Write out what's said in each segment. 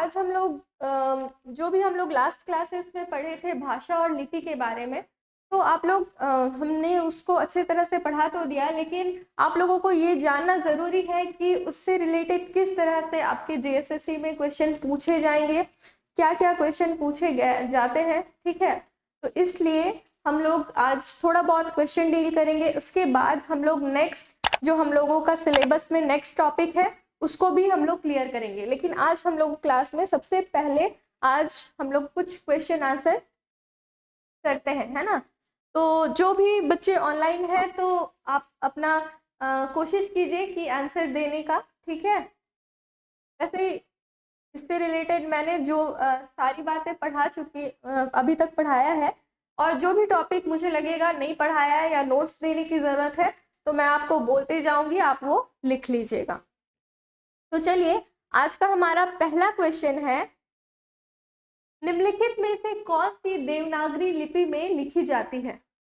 आज हम लोग जो भी हम लोग लास्ट क्लासेस में पढ़े थे भाषा और लिपि के बारे में, तो आप लोग हमने उसको अच्छे तरह से पढ़ा तो दिया, लेकिन आप लोगों को ये जानना ज़रूरी है कि उससे रिलेटेड किस तरह से आपके जेएसएससी में क्वेश्चन पूछे जाएंगे, क्या क्या क्वेश्चन पूछे जाते हैं। ठीक है, तो इसलिए हम लोग आज थोड़ा बहुत क्वेश्चन डील करेंगे। उसके बाद हम लोग नेक्स्ट जो हम लोगों का सिलेबस में नेक्स्ट टॉपिक है उसको भी हम लोग क्लियर करेंगे। लेकिन आज हम लोग क्लास में सबसे पहले आज हम लोग कुछ क्वेश्चन आंसर करते हैं, है ना। तो जो भी बच्चे ऑनलाइन है तो आप अपना कोशिश कीजिए कि आंसर देने का। ठीक है, वैसे इससे रिलेटेड मैंने जो सारी बातें पढ़ा चुकी अभी तक पढ़ाया है, और जो भी टॉपिक मुझे लगेगा नहीं पढ़ाया है या नोट्स देने की ज़रूरत है तो मैं आपको बोलते जाऊंगी, आप वो लिख लीजिएगा। तो चलिए, आज का हमारा पहला क्वेश्चन है, निम्नलिखित में से कौन सी देवनागरी लिपि में लिखी जाती है।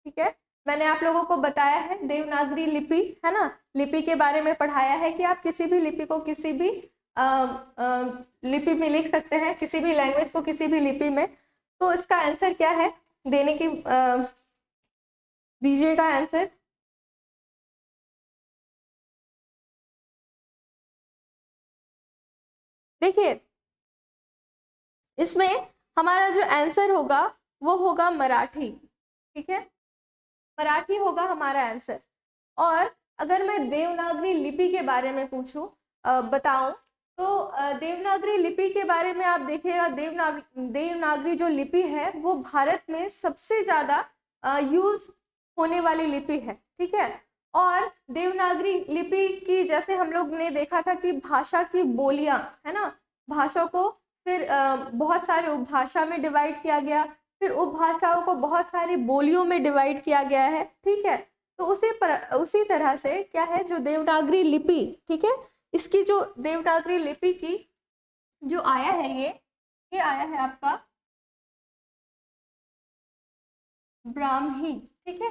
ठीक है, मैंने आप लोगों को बताया है देवनागरी लिपि, है ना, लिपि के बारे में पढ़ाया है कि आप किसी भी लिपि को किसी भी लिपि में लिख सकते हैं, किसी भी लैंग्वेज को किसी भी लिपि में। तो इसका आंसर क्या है देने की दीजिएगा आंसर। देखिए, इसमें हमारा जो आंसर होगा वो होगा मराठी। ठीक है, मराठी होगा हमारा आंसर। और अगर मैं देवनागरी लिपि के बारे में पूछूं बताऊं तो देवनागरी लिपि के बारे में आप देखिएगा, देवनागरी जो लिपि है वो भारत में सबसे ज़्यादा यूज होने वाली लिपि है। ठीक है, और देवनागरी लिपि की जैसे हम लोग ने देखा था कि भाषा की बोलियां, है ना, भाषा को फिर बहुत सारे उपभाषा में डिवाइड किया गया, फिर उपभाषाओं को बहुत सारी बोलियों में डिवाइड किया गया है। ठीक है, तो उसी तरह से क्या है जो देवनागरी लिपि, ठीक है, इसकी जो देवनागरी लिपि की जो आया है ये आया है आपका ब्राह्मी। ठीक है,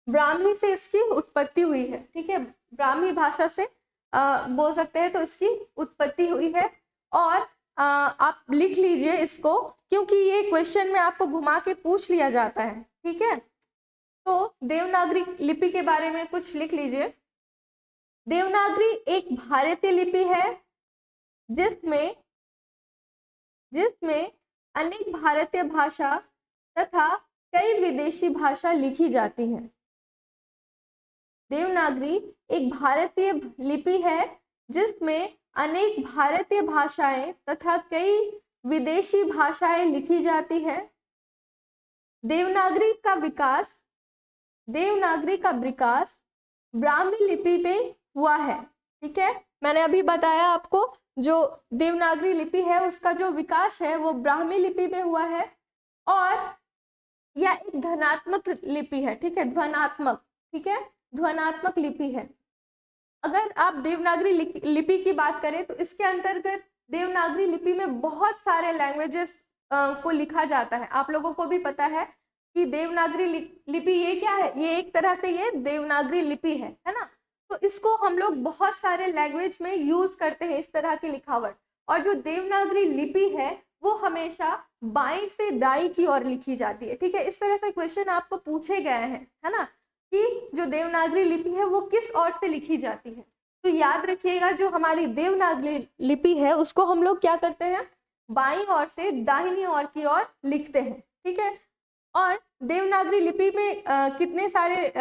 ब्राह्मी से इसकी उत्पत्ति हुई है। ठीक है, ब्राह्मी भाषा से बोल सकते हैं, तो इसकी उत्पत्ति हुई है। और आप लिख लीजिए इसको, क्योंकि ये क्वेश्चन में आपको घुमा के पूछ लिया जाता है। ठीक है, तो देवनागरी लिपि के बारे में कुछ लिख लीजिए। देवनागरी एक भारतीय लिपि है जिसमें जिसमें अनेक भारतीय भाषा तथा कई विदेशी भाषा लिखी जाती हैं। देवनागरी एक भारतीय लिपि है जिसमें अनेक भारतीय भाषाएं तथा कई विदेशी भाषाएं लिखी जाती हैं। देवनागरी का विकास ब्राह्मी लिपि में हुआ है। ठीक है, मैंने अभी बताया आपको जो देवनागरी लिपि है उसका जो विकास है वो ब्राह्मी लिपि में हुआ है, और यह एक धनात्मक लिपि है। ठीक है, ध्वनात्मक, ठीक है, ध्वनात्मक लिपि है। अगर आप देवनागरी लिपि की बात करें तो इसके अंतर्गत देवनागरी लिपि में बहुत सारे लैंग्वेजेस को लिखा जाता है। आप लोगों को भी पता है कि देवनागरी लिपि ये क्या है, ये एक तरह से ये देवनागरी लिपि है ना। तो इसको हम लोग बहुत सारे लैंग्वेज में यूज करते हैं, इस तरह की लिखावट। और जो देवनागरी लिपि है वो हमेशा बाईं से दाईं की ओर लिखी जाती है। ठीक है, इस तरह से क्वेश्चन आपको पूछे गए हैं, है ना, कि जो देवनागरी लिपि है वो किस ओर से लिखी जाती है। तो याद रखिएगा, जो हमारी देवनागरी लिपि है उसको हम लोग क्या करते हैं, बाईं ओर से दाहिनी ओर की ओर लिखते हैं। ठीक है, और देवनागरी लिपि में कितने सारे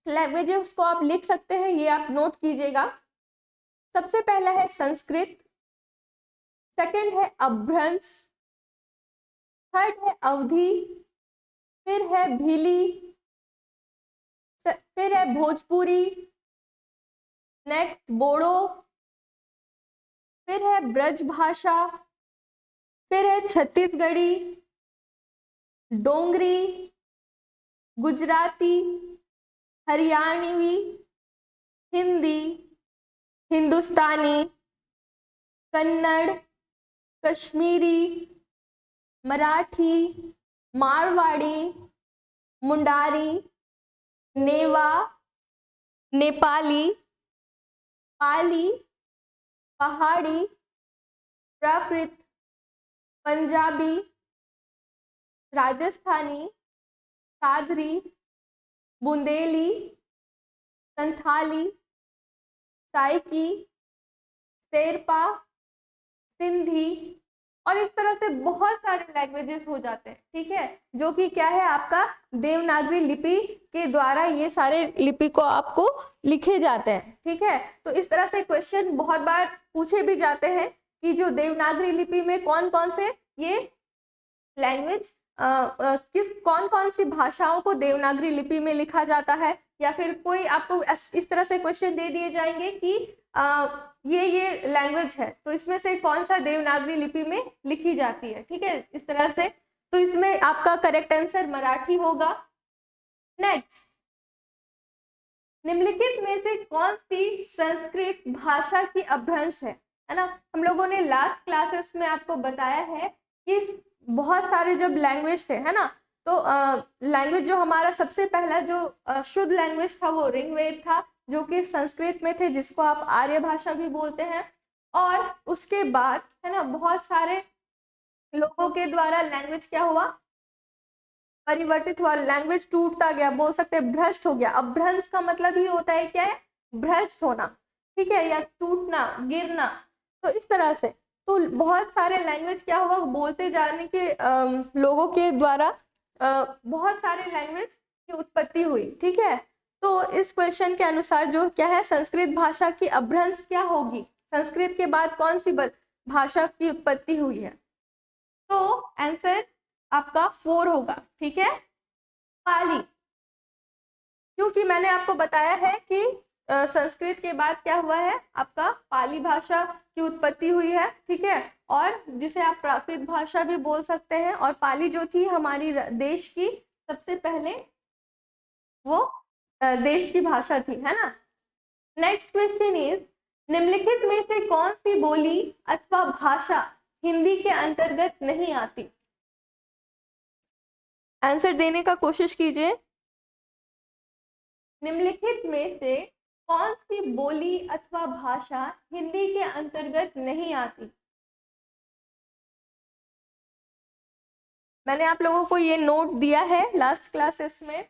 लैंग्वेजेस को आप लिख सकते हैं ये आप नोट कीजिएगा। सबसे पहला है संस्कृत, सेकंड है अभ्रंश, थर्ड है अवधी, फिर है भीली, फिर है भोजपुरी, नेक्स्ट बोडो, फिर है ब्रज भाषा, फिर है छत्तीसगढ़ी, डोंगरी, गुजराती, हरियाणवी, हिंदी, हिंदुस्तानी, कन्नड़, कश्मीरी, मराठी, मारवाड़ी, मुंडारी, नेवा, नेपाली, पाली, पहाड़ी, प्राकृत, पंजाबी, राजस्थानी, सादरी, बुंदेली, संथाली, साइकी, शेरपा, सिंधी, और इस तरह से बहुत सारे लैंग्वेजेस हो जाते हैं, ठीक है, जो कि क्या है आपका देवनागरी लिपि के द्वारा ये सारे लिपि को आपको लिखे जाते हैं, ठीक है। तो इस तरह से क्वेश्चन बहुत बार पूछे भी जाते हैं कि जो देवनागरी लिपि में कौन कौन से ये लैंग्वेज कौन कौन सी भाषाओं को देवनागरी लिपि में लिखा जाता है, या फिर कोई आपको इस तरह से क्वेश्चन दे दिए जाएंगे कि ये लैंग्वेज है तो इसमें से कौन सा देवनागरी लिपि में लिखी जाती है, ठीक है, इस तरह से। तो इसमें आपका करेक्ट आंसर मराठी होगा। नेक्स्ट, निम्नलिखित में से कौन सी संस्कृत भाषा की अपभ्रंश है ना। हम लोगों ने लास्ट क्लासेस में आपको बताया है कि बहुत सारे जब लैंग्वेज थे, है ना, तो लैंग्वेज जो हमारा सबसे पहला जो शुद्ध लैंग्वेज था वो ऋग्वेद था, जो कि संस्कृत में थे, जिसको आप आर्य भाषा भी बोलते हैं। और उसके बाद है ना बहुत सारे लोगों के द्वारा लैंग्वेज क्या हुआ, परिवर्तित हुआ, लैंग्वेज टूटता गया, बोल सकते हैं भ्रष्ट हो गया। अपभ्रंश का मतलब ही होता है क्या है, भ्रष्ट होना, ठीक है, या टूटना, गिरना। तो इस तरह से तो बहुत सारे लैंग्वेज क्या हुआ, बोलते जाने के लोगों के द्वारा बहुत सारे लैंग्वेज की उत्पत्ति हुई, ठीक है। तो इस क्वेश्चन के अनुसार जो क्या है, संस्कृत भाषा की अपभ्रंश क्या होगी, संस्कृत के बाद कौन सी भाषा की उत्पत्ति हुई है। तो आंसर आपका 4 होगा, ठीक है, पाली। क्योंकि मैंने आपको बताया है कि संस्कृत के बाद क्या हुआ है, आपका पाली भाषा की उत्पत्ति हुई है, ठीक है, और जिसे आप प्राकृत भाषा भी बोल सकते हैं। और पाली जो थी हमारी देश की सबसे पहले वो देश की भाषा थी, है ना। नेक्स्ट क्वेश्चन इज, निम्नलिखित में से कौन सी बोली अथवा भाषा हिंदी के अंतर्गत नहीं आती। आंसर देने का कोशिश कीजिए। निम्नलिखित में से कौन सी बोली अथवा भाषा हिंदी के अंतर्गत नहीं आती। मैंने आप लोगों को ये नोट दिया है लास्ट क्लासेस में।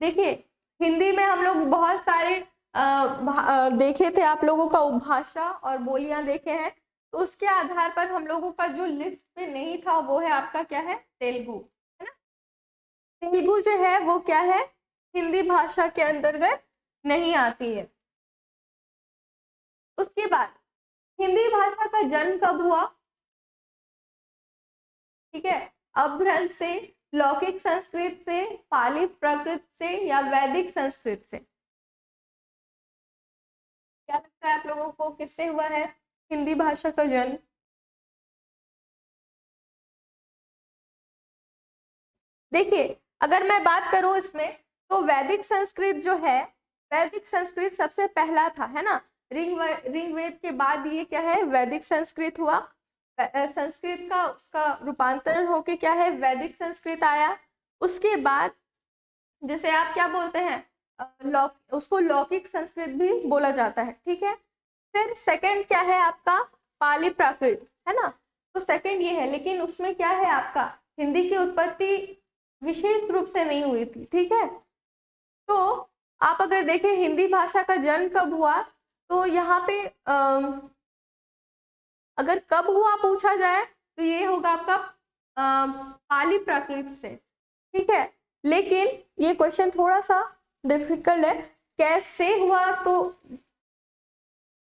देखिए, हिंदी में हम लोग बहुत सारे देखे थे, आप लोगों का उपभाषा और बोलियां देखे हैं। तो उसके आधार पर हम लोगों का जो लिस्ट पे नहीं था वो है आपका क्या है, तेलुगु, है ना। तेलुगु जो है वो क्या है, हिंदी भाषा के अंतर्गत नहीं आती है। उसके बाद हिंदी भाषा का जन्म कब हुआ, ठीक है, अपभ्रंश से, लौकिक संस्कृत से, पाली प्राकृत से, या वैदिक संस्कृत से। क्या लगता है आप लोगों को किससे हुआ है हिंदी भाषा का जन्म। देखिए, अगर मैं बात करूं इसमें तो वैदिक संस्कृत जो है, वैदिक संस्कृत सबसे पहला था, है ना। ऋग्वेद के बाद ये क्या है, वैदिक संस्कृत हुआ। संस्कृत का उसका रूपांतरण होके क्या है, वैदिक संस्कृत आया। उसके बाद जैसे आप क्या बोलते हैं, उसको लौकिक संस्कृत भी बोला जाता है, ठीक है। फिर सेकंड क्या है आपका, पाली प्राकृत, है ना। तो सेकंड ये है, लेकिन उसमें क्या है आपका, हिंदी की उत्पत्ति विशेष रूप से नहीं हुई थी, ठीक है। तो आप अगर देखें हिंदी भाषा का जन्म कब हुआ, तो यहाँ पे अगर कब हुआ पूछा जाए तो ये होगा आपका पाली प्राकृत से, ठीक है। लेकिन ये क्वेश्चन थोड़ा सा डिफिकल्ट है, कैसे हुआ, तो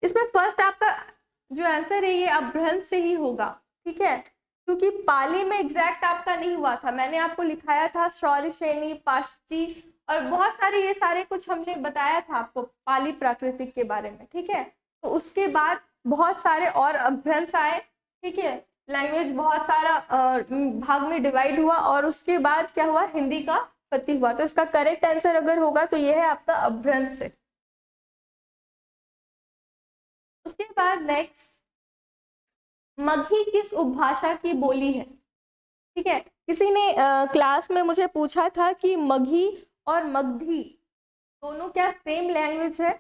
इसमें फर्स्ट आपका जो आंसर है ये अपभ्रंश से ही होगा, ठीक है, क्योंकि पाली में एग्जैक्ट आपका नहीं हुआ था। मैंने आपको लिखाया था शौरिशेनी, पाश्ची और बहुत सारे ये सारे कुछ हमने बताया था आपको पाली प्राकृतिक के बारे में, ठीक है। तो उसके बाद बहुत सारे और अपभ्रंश आए, ठीक है, लैंग्वेज बहुत सारा भाग में डिवाइड हुआ और उसके बाद क्या हुआ, हिंदी का उत्पत्ति हुआ। तो इसका करेक्ट आंसर अगर होगा तो ये है आपका अपभ्रंश से। उसके बाद नेक्स्ट, मगही किस उपभाषा की बोली है, ठीक है। किसी ने क्लास में मुझे पूछा था कि मगही और मगधी दोनों क्या सेम लैंग्वेज है,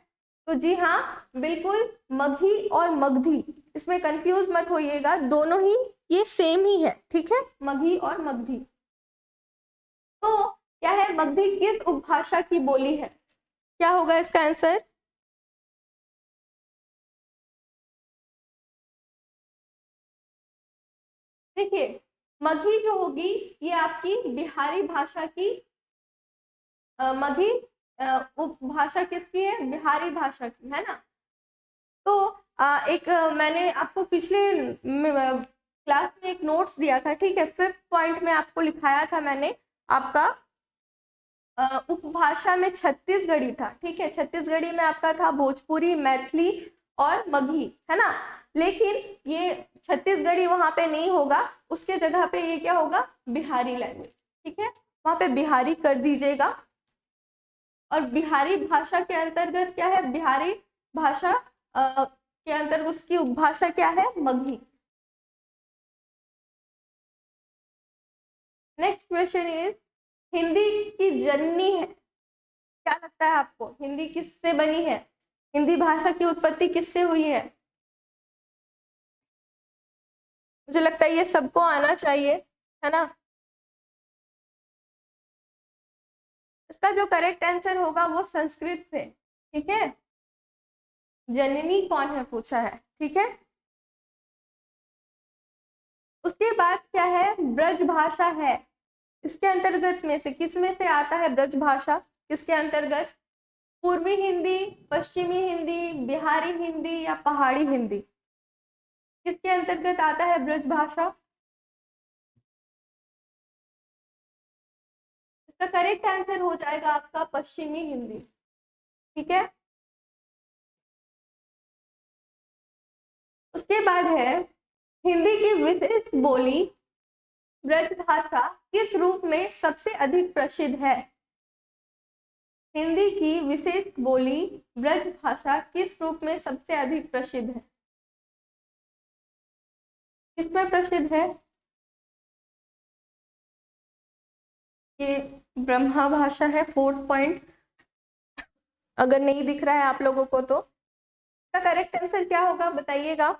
तो जी हाँ, बिल्कुल मगही और मगधी, इसमें कंफ्यूज मत होइएगा, दोनों ही ये सेम ही है, ठीक है, मगही और मगधी। तो क्या है, मगधी किस उपभाषा की बोली है? क्या होगा इसका आंसर? देखिए, मगही जो होगी ये आपकी बिहारी भाषा की, मगही उपभाषा किसकी है? बिहारी भाषा की, है ना। तो एक मैंने आपको पिछले क्लास में एक नोट्स दिया था, ठीक है, 5th पॉइंट में आपको लिखाया था मैंने, आपका उपभाषा में छत्तीसगढ़ी था, ठीक है, छत्तीसगढ़ी में आपका था भोजपुरी, मैथिली और मगही, है ना। लेकिन ये छत्तीसगढ़ी वहां पे नहीं होगा, उसके जगह पे ये क्या होगा? बिहारी लैंग्वेज, ठीक है, वहां पे बिहारी कर दीजिएगा। और बिहारी भाषा के अंतर्गत क्या है? बिहारी भाषा के अंतर्गत उसकी उपभाषा क्या है? Magahi. Next question is, Hindi की जननी है, क्या लगता है आपको हिंदी किससे बनी है? हिंदी भाषा की उत्पत्ति किससे हुई है? मुझे लगता है ये सबको आना चाहिए, है ना। इसका जो करेक्ट आंसर होगा वो संस्कृत से, ठीक है। जननी कौन है पूछा है, ठीक है। उसके बाद क्या है? ब्रज भाषा है, इसके अंतर्गत में से किस में से आता है ब्रज भाषा? किसके अंतर्गत? पूर्वी हिंदी, पश्चिमी हिंदी, बिहारी हिंदी या पहाड़ी हिंदी? किसके अंतर्गत आता है ब्रज भाषा? इसका करेक्ट आंसर हो जाएगा आपका पश्चिमी हिंदी, ठीक है। उसके बाद है, हिंदी की विशेष बोली ब्रज भाषा किस रूप में सबसे अधिक प्रसिद्ध है? हिंदी की विशेष बोली ब्रज भाषा किस रूप में सबसे अधिक प्रसिद्ध है? किसमें प्रसिद्ध है? ये ब्रह्मा भाषा है, 4th पॉइंट, अगर नहीं दिख रहा है आप लोगों को तो इसका करेक्ट आंसर क्या होगा बताइएगा।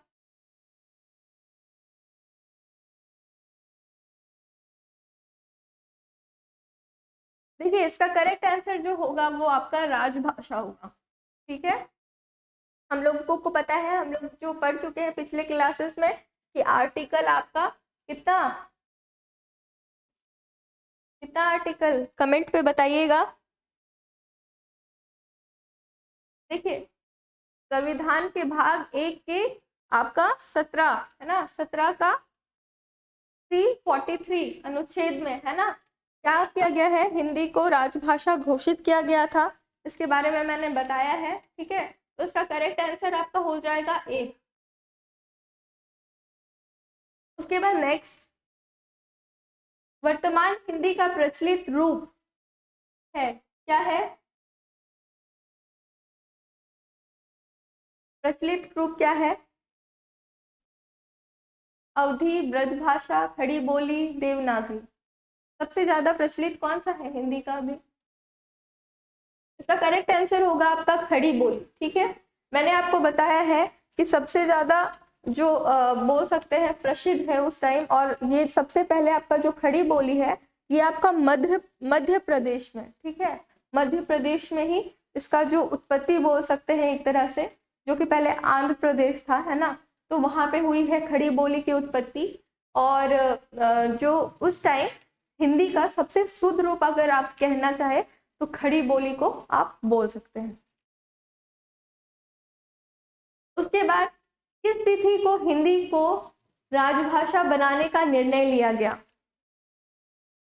देखिए, इसका करेक्ट आंसर जो होगा वो आपका राजभाषा होगा, ठीक है। हम लोगों को पता है, हम लोग जो पढ़ चुके हैं पिछले क्लासेस में, कि आर्टिकल आपका कितना कितना आर्टिकल, कमेंट पे बताइएगा। देखिए, संविधान के भाग 1 के आपका 17, है ना, 17 का 343 अनुच्छेद में, है ना, क्या किया गया है? हिंदी को राजभाषा घोषित किया गया था, इसके बारे में मैंने बताया है, ठीक है। तो इसका करेक्ट आंसर आपका हो जाएगा 1। उसके बाद नेक्स्ट, वर्तमान हिंदी का प्रचलित रूप है, क्या है? प्रचलित रूप क्या है? अवधी, ब्रजभाषा, खड़ी बोली, देवनागरी? सबसे ज्यादा प्रचलित कौन सा है हिंदी का अभी? इसका करेक्ट आंसर होगा आपका खड़ी बोली, ठीक है। मैंने आपको बताया है कि सबसे ज्यादा जो बोल सकते हैं प्रसिद्ध है उस टाइम, और ये सबसे पहले आपका जो खड़ी बोली है ये आपका मध्य प्रदेश में, ठीक है, मध्य प्रदेश में ही इसका जो उत्पत्ति बोल सकते हैं एक तरह से, जो कि पहले आंध्र प्रदेश था, है ना, तो वहां पे हुई है खड़ी बोली की उत्पत्ति। और जो उस टाइम हिंदी का सबसे शुद्ध रूप अगर आप कहना चाहे तो खड़ी बोली को आप बोल सकते हैं। उसके बाद किस तिथि को हिंदी को राजभाषा बनाने का निर्णय लिया गया?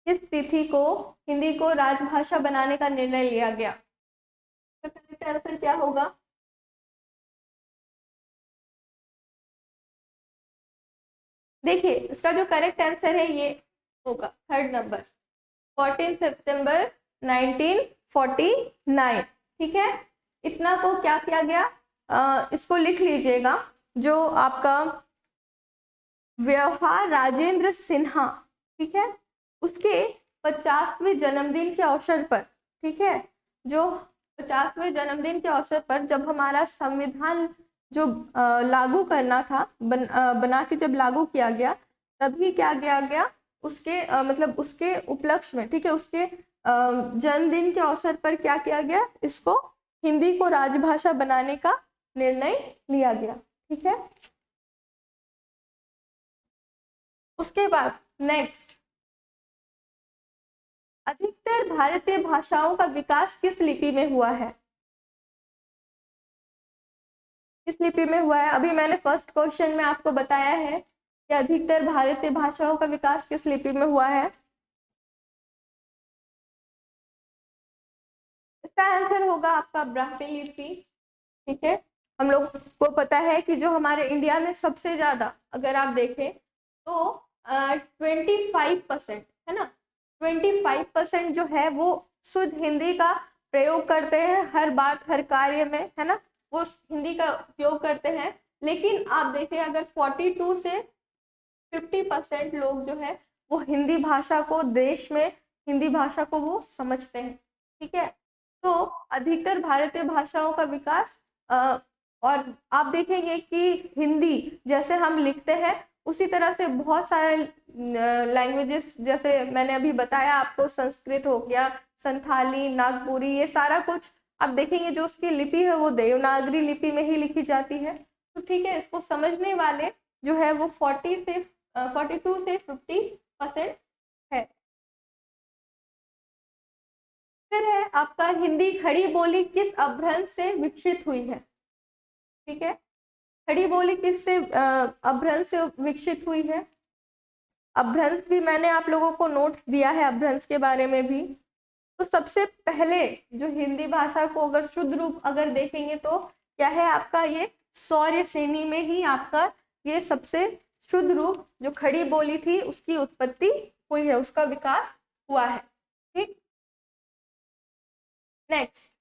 किस तिथि को हिंदी को राजभाषा बनाने का निर्णय लिया गया? करेक्ट आंसर क्या होगा? देखिए, इसका जो करेक्ट आंसर है ये होगा 3rd नंबर, 14 सितंबर 1949, ठीक है। इतना को क्या किया गया? इसको लिख लीजिएगा, जो आपका व्यवहार राजेंद्र सिन्हा, ठीक है, उसके 50वें जन्मदिन के अवसर पर, ठीक है, जो 50वें जन्मदिन के अवसर पर जब हमारा संविधान जो लागू करना था, बना के जब लागू किया गया, तभी क्या किया गया, उसके मतलब उसके उपलक्ष्य में, ठीक है, उसके जन्मदिन के अवसर पर क्या किया गया, इसको हिंदी को राजभाषा बनाने का निर्णय लिया गया। ठीक है, उसके बाद नेक्स्ट, अधिकतर भारतीय भाषाओं का विकास किस लिपि में हुआ है? किस लिपि में हुआ है? अभी मैंने फर्स्ट क्वेश्चन में आपको बताया है कि अधिकतर भारतीय भाषाओं का विकास किस लिपि में हुआ है। इसका आंसर होगा आपका ब्राह्मी लिपि। ठीक है, हम लोग को पता है कि जो हमारे इंडिया में सबसे ज्यादा अगर आप देखें तो 25% है ना, 25% जो है वो शुद्ध हिंदी का प्रयोग करते हैं, हर बात हर कार्य में, है ना, वो हिंदी का उपयोग करते हैं। लेकिन आप देखें अगर 42 से 50% लोग जो है वो हिंदी भाषा को, देश में हिंदी भाषा को वो समझते हैं। ठीक है, तो अधिकतर भारतीय भाषाओं का विकास और आप देखेंगे कि हिंदी जैसे हम लिखते हैं उसी तरह से बहुत सारे लैंग्वेजेस, जैसे मैंने अभी बताया आपको, संस्कृत हो गया, संथाली, नागपुरी, ये सारा कुछ आप देखेंगे जो उसकी लिपि है वो देवनागरी लिपि में ही लिखी जाती है। तो ठीक है, इसको समझने वाले जो है वो 42 से 50% है। फिर है आपका, हिंदी खड़ी बोली किस अपभ्रंश से विकसित हुई है? ठीक है, खड़ी बोली किस से अपभ्रंश से विकसित हुई है? अपभ्रंश भी मैंने आप लोगों को नोट्स दिया है अपभ्रंश के बारे में भी। तो सबसे पहले जो हिंदी भाषा को अगर शुद्ध रूप अगर देखेंगे तो क्या है आपका, ये सौर्य श्रेणी में ही आपका ये सबसे शुद्ध रूप जो खड़ी बोली थी उसकी उत्पत्ति हुई है, उसका विकास हुआ है। ठीक, नेक्स्ट,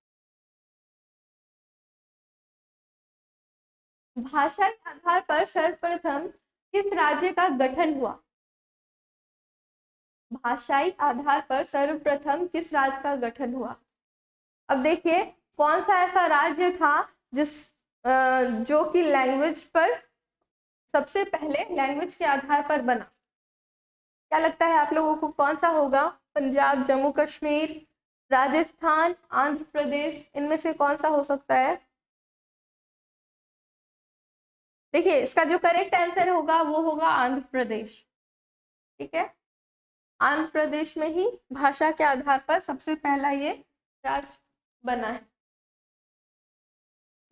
भाषाई आधार पर सर्वप्रथम किस राज्य का गठन हुआ? भाषाई आधार पर सर्वप्रथम किस राज्य का गठन हुआ? अब देखिए कौन सा ऐसा राज्य था जिस जो कि लैंग्वेज पर सबसे पहले लैंग्वेज के आधार पर बना। क्या लगता है आप लोगों को कौन सा होगा? पंजाब, जम्मू कश्मीर, राजस्थान, आंध्र प्रदेश, इनमें से कौन सा हो सकता है? देखिए इसका जो करेक्ट आंसर होगा वो होगा आंध्र प्रदेश। ठीक है, आंध्र प्रदेश में ही भाषा के आधार पर सबसे पहला ये राज्य बना है।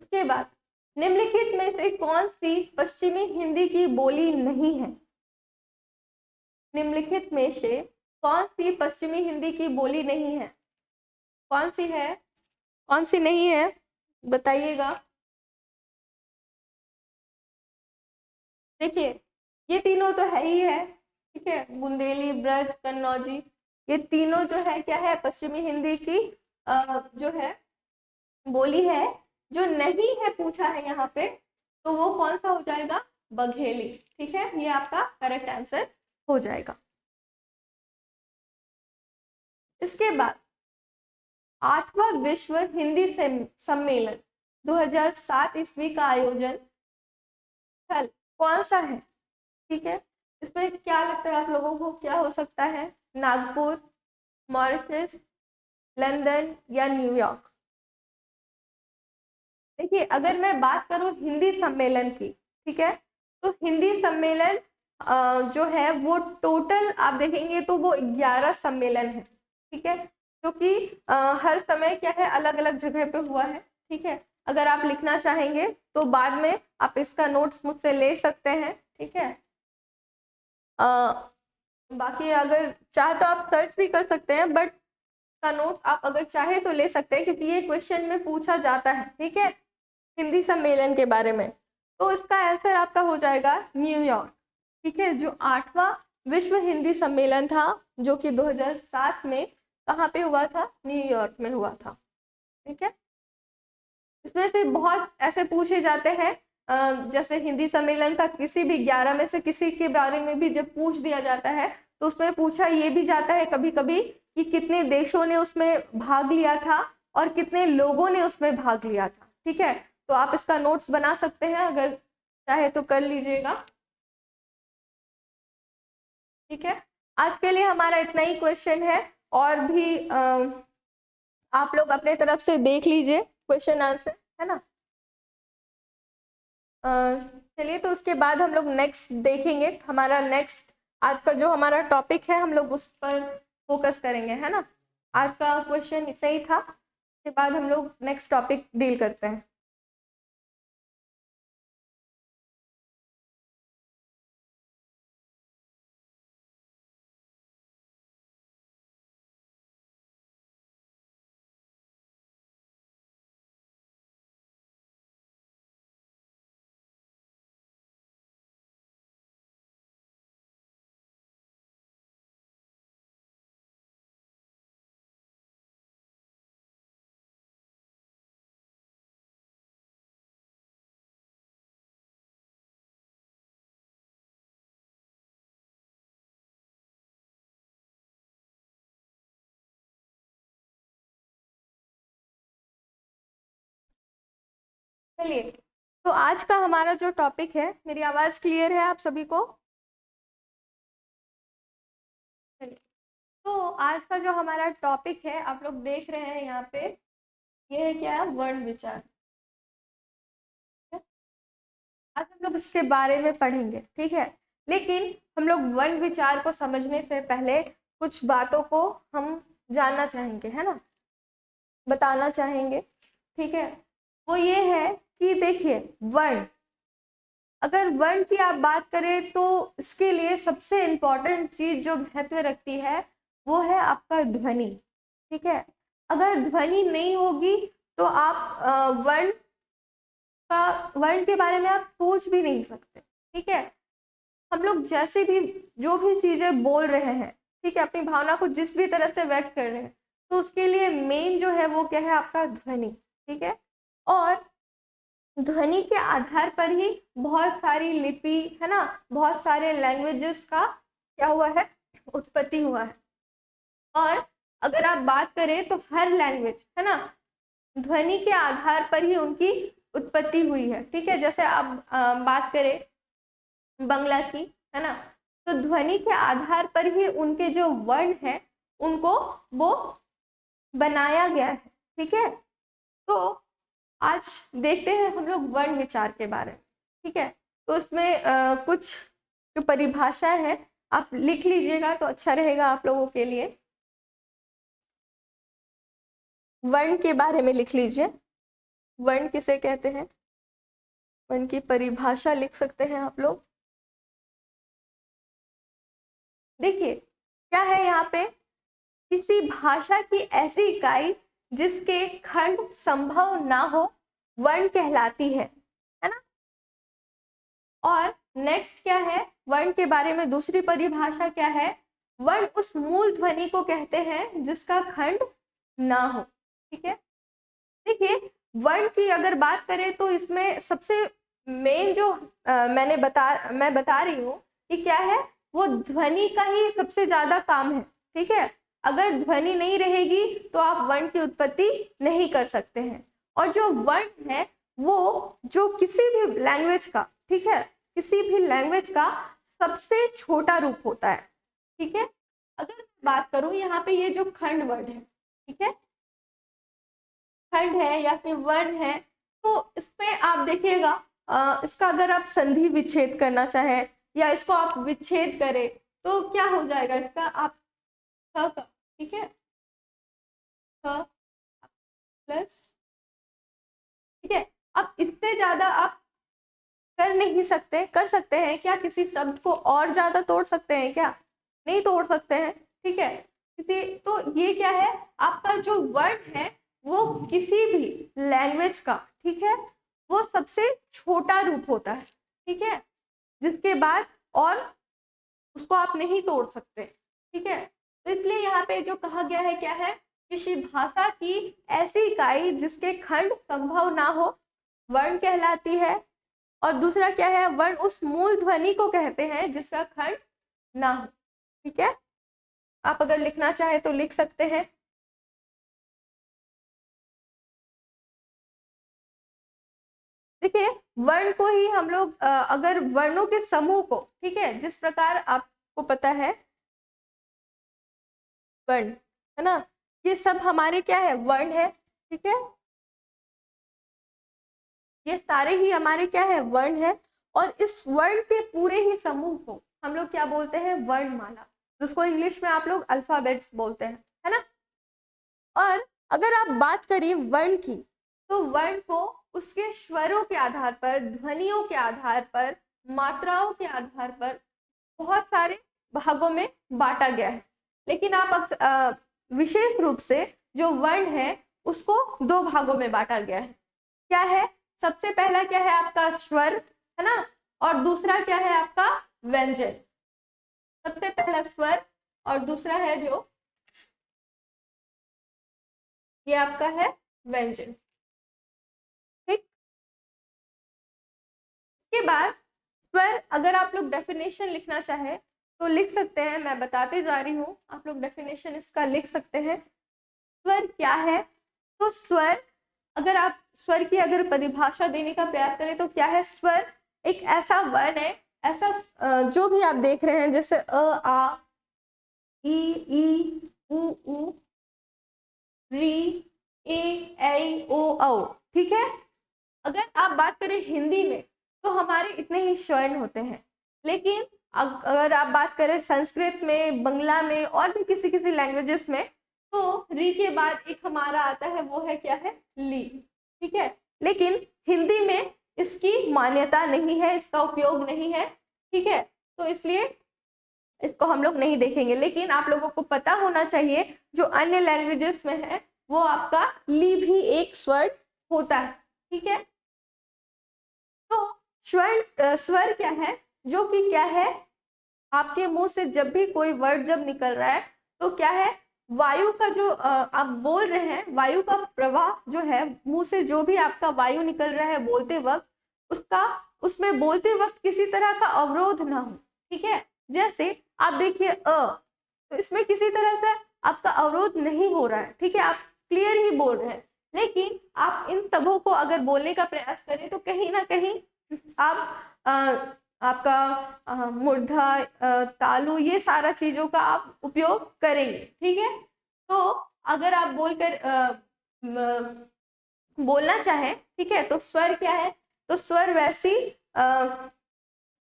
उसके बाद निम्नलिखित में से कौन सी पश्चिमी हिंदी की बोली नहीं है? निम्नलिखित में से कौन सी पश्चिमी हिंदी की बोली नहीं है? कौन सी है, कौन सी नहीं है, बताइएगा। देखिए ये तीनों तो है ही है, ठीक है, बुंदेली, ब्रज, कन्नौजी, ये तीनों जो है क्या है, पश्चिमी हिंदी की जो है बोली है। जो नहीं है पूछा है यहाँ पे, तो वो कौन सा हो जाएगा? बघेली। ठीक है, ये आपका करेक्ट आंसर हो जाएगा। इसके बाद 8वां विश्व हिंदी सम्मेलन 2007 ईस्वी का आयोजन स्थल कौन सा है? ठीक है, इसमें क्या लगता है आप लोगों को, क्या हो सकता है? नागपुर, मॉरिशस, लंदन या न्यूयॉर्क? देखिए अगर मैं बात करूं हिंदी सम्मेलन की, ठीक है, तो हिंदी सम्मेलन जो है वो टोटल आप देखेंगे तो वो 11 सम्मेलन है। ठीक है, क्योंकि हर समय क्या है अलग अलग जगह पे हुआ है। ठीक है, अगर आप लिखना चाहेंगे तो बाद में आप इसका नोट्स मुझसे ले सकते हैं। ठीक है, बाकी अगर चाहे तो आप सर्च भी कर सकते हैं, बट का नोट आप अगर चाहे तो ले सकते हैं क्योंकि ये क्वेश्चन में पूछा जाता है। ठीक है, हिंदी सम्मेलन के बारे में, तो इसका आंसर आपका हो जाएगा न्यूयॉर्क। ठीक है, जो 8वां विश्व हिंदी सम्मेलन था जो कि 2007 में कहाँ पे हुआ था? न्यूयॉर्क में हुआ था। ठीक है, इसमें से बहुत ऐसे पूछे जाते हैं, जैसे हिंदी सम्मेलन का किसी भी 11 में से किसी के बारे में भी जब पूछ दिया जाता है तो उसमें पूछा ये भी जाता है कभी कभी कि कितने देशों ने उसमें भाग लिया था और कितने लोगों ने उसमें भाग लिया था। ठीक है, तो आप इसका नोट्स बना सकते हैं, अगर चाहे तो कर लीजिएगा। ठीक है, आज के लिए हमारा इतना ही क्वेश्चन है, और भी आप लोग अपने तरफ से देख लीजिए क्वेश्चन आंसर, है ना। चलिए, तो उसके बाद हम लोग नेक्स्ट देखेंगे, हमारा नेक्स्ट आज का जो हमारा टॉपिक है हम लोग उस पर फोकस करेंगे, है ना। आज का क्वेश्चन इतना ही था, उसके बाद हम लोग नेक्स्ट टॉपिक डील करते हैं। चलिए, तो आज का हमारा जो टॉपिक है, मेरी आवाज क्लियर है आप सभी को? चलिए, तो आज का जो हमारा टॉपिक है आप लोग देख रहे हैं यहाँ पे, ये है क्या, वर्ण विचार। आज हम लोग इसके बारे में पढ़ेंगे, ठीक है। लेकिन हम लोग वर्ण विचार को समझने से पहले कुछ बातों को हम जानना चाहेंगे, है ना, बताना चाहेंगे। ठीक है, वो ये है कि देखिए, वर्ण, अगर वर्ण की आप बात करें तो इसके लिए सबसे इम्पोर्टेंट चीज जो महत्व रखती है वो है आपका ध्वनि। ठीक है, अगर ध्वनि नहीं होगी तो आप वर्ण के बारे में आप सोच भी नहीं सकते। ठीक है, हम लोग जैसे भी जो भी चीजें बोल रहे हैं, ठीक है, अपनी भावना को जिस भी तरह से व्यक्त कर रहे हैं, तो उसके लिए मेन जो है वो क्या है, आपका ध्वनि। ठीक है, और ध्वनि के आधार पर ही बहुत सारी लिपि, है ना, बहुत सारे लैंग्वेजेस का क्या हुआ है, उत्पत्ति हुआ है। और अगर आप बात करें तो हर लैंग्वेज, है ना, ध्वनि के आधार पर ही उनकी उत्पत्ति हुई है। ठीक है, जैसे आप बात करें बंगला की, है ना, तो ध्वनि के आधार पर ही उनके जो वर्ण है उनको वो बनाया गया है। ठीक है, तो आज देखते हैं हम लोग वर्ण विचार के बारे में। ठीक है, तो उसमें कुछ जो परिभाषा है आप लिख लीजिएगा तो अच्छा रहेगा आप लोगों के लिए। वर्ण के बारे में लिख लीजिए, वर्ण किसे कहते हैं, वर्ण की परिभाषा लिख सकते हैं आप लोग। देखिए क्या है यहाँ पे, किसी भाषा की ऐसी इकाई जिसके खंड संभव ना हो वर्ण कहलाती है ना। और नेक्स्ट क्या है, वर्ण के बारे में दूसरी परिभाषा क्या है, वर्ण उस मूल ध्वनि को कहते हैं जिसका खंड ना हो। ठीक है, देखिए वर्ण की अगर बात करें तो इसमें सबसे मेन जो मैं बता रही हूँ कि क्या है, वो ध्वनि का ही सबसे ज्यादा काम है। ठीक है, अगर ध्वनि नहीं रहेगी तो आप वर्ण की उत्पत्ति नहीं कर सकते हैं। और जो वर्ण है वो जो किसी भी लैंग्वेज का, ठीक है, किसी भी लैंग्वेज का सबसे छोटा रूप होता है। ठीक है, अगर बात करूं यहाँ पे ये जो खंड वर्ड है, ठीक है, खंड है या फिर वर्ण है, तो इसमें आप देखिएगा इसका अगर आप संधि विच्छेद करना चाहें या इसको आप विच्छेद करें तो क्या हो जाएगा, इसका आप ठीक है, प्लस, ठीक है, अब इससे ज्यादा आप कर नहीं सकते, कर सकते हैं क्या, किसी शब्द को और ज्यादा तोड़ सकते हैं क्या, नहीं तोड़ सकते हैं। ठीक है, किसी, तो ये क्या है, आपका जो वर्ड है वो किसी भी लैंग्वेज का, ठीक है, वो सबसे छोटा रूप होता है। ठीक है, जिसके बाद और उसको आप नहीं तोड़ सकते। ठीक है, तो इसलिए यहाँ पे जो कहा गया है क्या है, किसी भाषा की ऐसी इकाई जिसके खंड संभव ना हो वर्ण कहलाती है। और दूसरा क्या है, वर्ण उस मूल ध्वनि को कहते हैं जिसका खंड ना हो। ठीक है, आप अगर लिखना चाहे तो लिख सकते हैं। देखिए वर्ण को ही हम लोग अगर वर्णों के समूह को, ठीक है, जिस प्रकार आपको पता है वर्ण है ना, ये सब हमारे क्या है, वर्ण है, ठीक है, ये सारे ही हमारे क्या है, वर्ण है। और इस वर्ण के पूरे ही समूह को हम लोग क्या बोलते हैं, वर्णमाला, जिसको इंग्लिश में आप लोग अल्फाबेट्स बोलते हैं, है ना। और अगर आप बात करिए वर्ण की, तो वर्ण को उसके स्वरों के आधार पर, ध्वनियों के आधार पर, मात्राओं के आधार पर बहुत सारे भागों में बांटा गया है। लेकिन आप विशेष रूप से जो वर्ण है उसको दो भागों में बांटा गया है। क्या है, सबसे पहला क्या है आपका स्वर, है ना, और दूसरा क्या है आपका व्यंजन। सबसे पहला स्वर और दूसरा है जो ये आपका है व्यंजन, ठीक। इसके बाद स्वर, अगर आप लोग डेफिनेशन लिखना चाहे तो लिख सकते हैं, मैं बताते जा रही हूँ, आप लोग डेफिनेशन इसका लिख सकते हैं। स्वर क्या है, तो स्वर, अगर आप स्वर की अगर परिभाषा देने का प्रयास करें तो क्या है, स्वर एक ऐसा वर्ण है, ऐसा जो भी आप देख रहे हैं, जैसे अ, आ, ई, उ, री, ए, ऐ, ओ, औ, ठीक है। अगर आप बात करें हिंदी में तो हमारे इतने ही स्वर्ण होते हैं, लेकिन अगर आप बात करें संस्कृत में, बंगला में और भी किसी किसी लैंग्वेजेस में, तो री के बाद एक हमारा आता है, वो है क्या है, ली, ठीक है। लेकिन हिंदी में इसकी मान्यता नहीं है, इसका उपयोग नहीं है, ठीक है, तो इसलिए इसको हम लोग नहीं देखेंगे। लेकिन आप लोगों को पता होना चाहिए जो अन्य लैंग्वेजेस में है वो आपका ली भी एक स्वर होता है, ठीक है। तो स्वर क्या है, जो कि क्या है, आपके मुंह से जब भी कोई वर्ड जब निकल रहा है तो क्या है, वायु का जो आप बोल रहे हैं, वायु का प्रवाह जो है, मुंह से जो भी आपका वायु निकल रहा है बोलते वक्त, उसका उसमें बोलते वक्त किसी तरह का अवरोध ना हो, ठीक है। जैसे आप देखिए तो इसमें किसी तरह से आपका अवरोध नहीं हो रहा है, ठीक है, आप क्लियर ही बोल रहे हैं। लेकिन आप इन सबों को अगर बोलने का प्रयास करें तो कहीं ना कहीं आप आपका मूर्धा, तालु, ये सारा चीजों का आप उपयोग करेंगे, ठीक है। तो अगर आप बोलना चाहें, ठीक है, तो स्वर क्या है, तो स्वर वैसी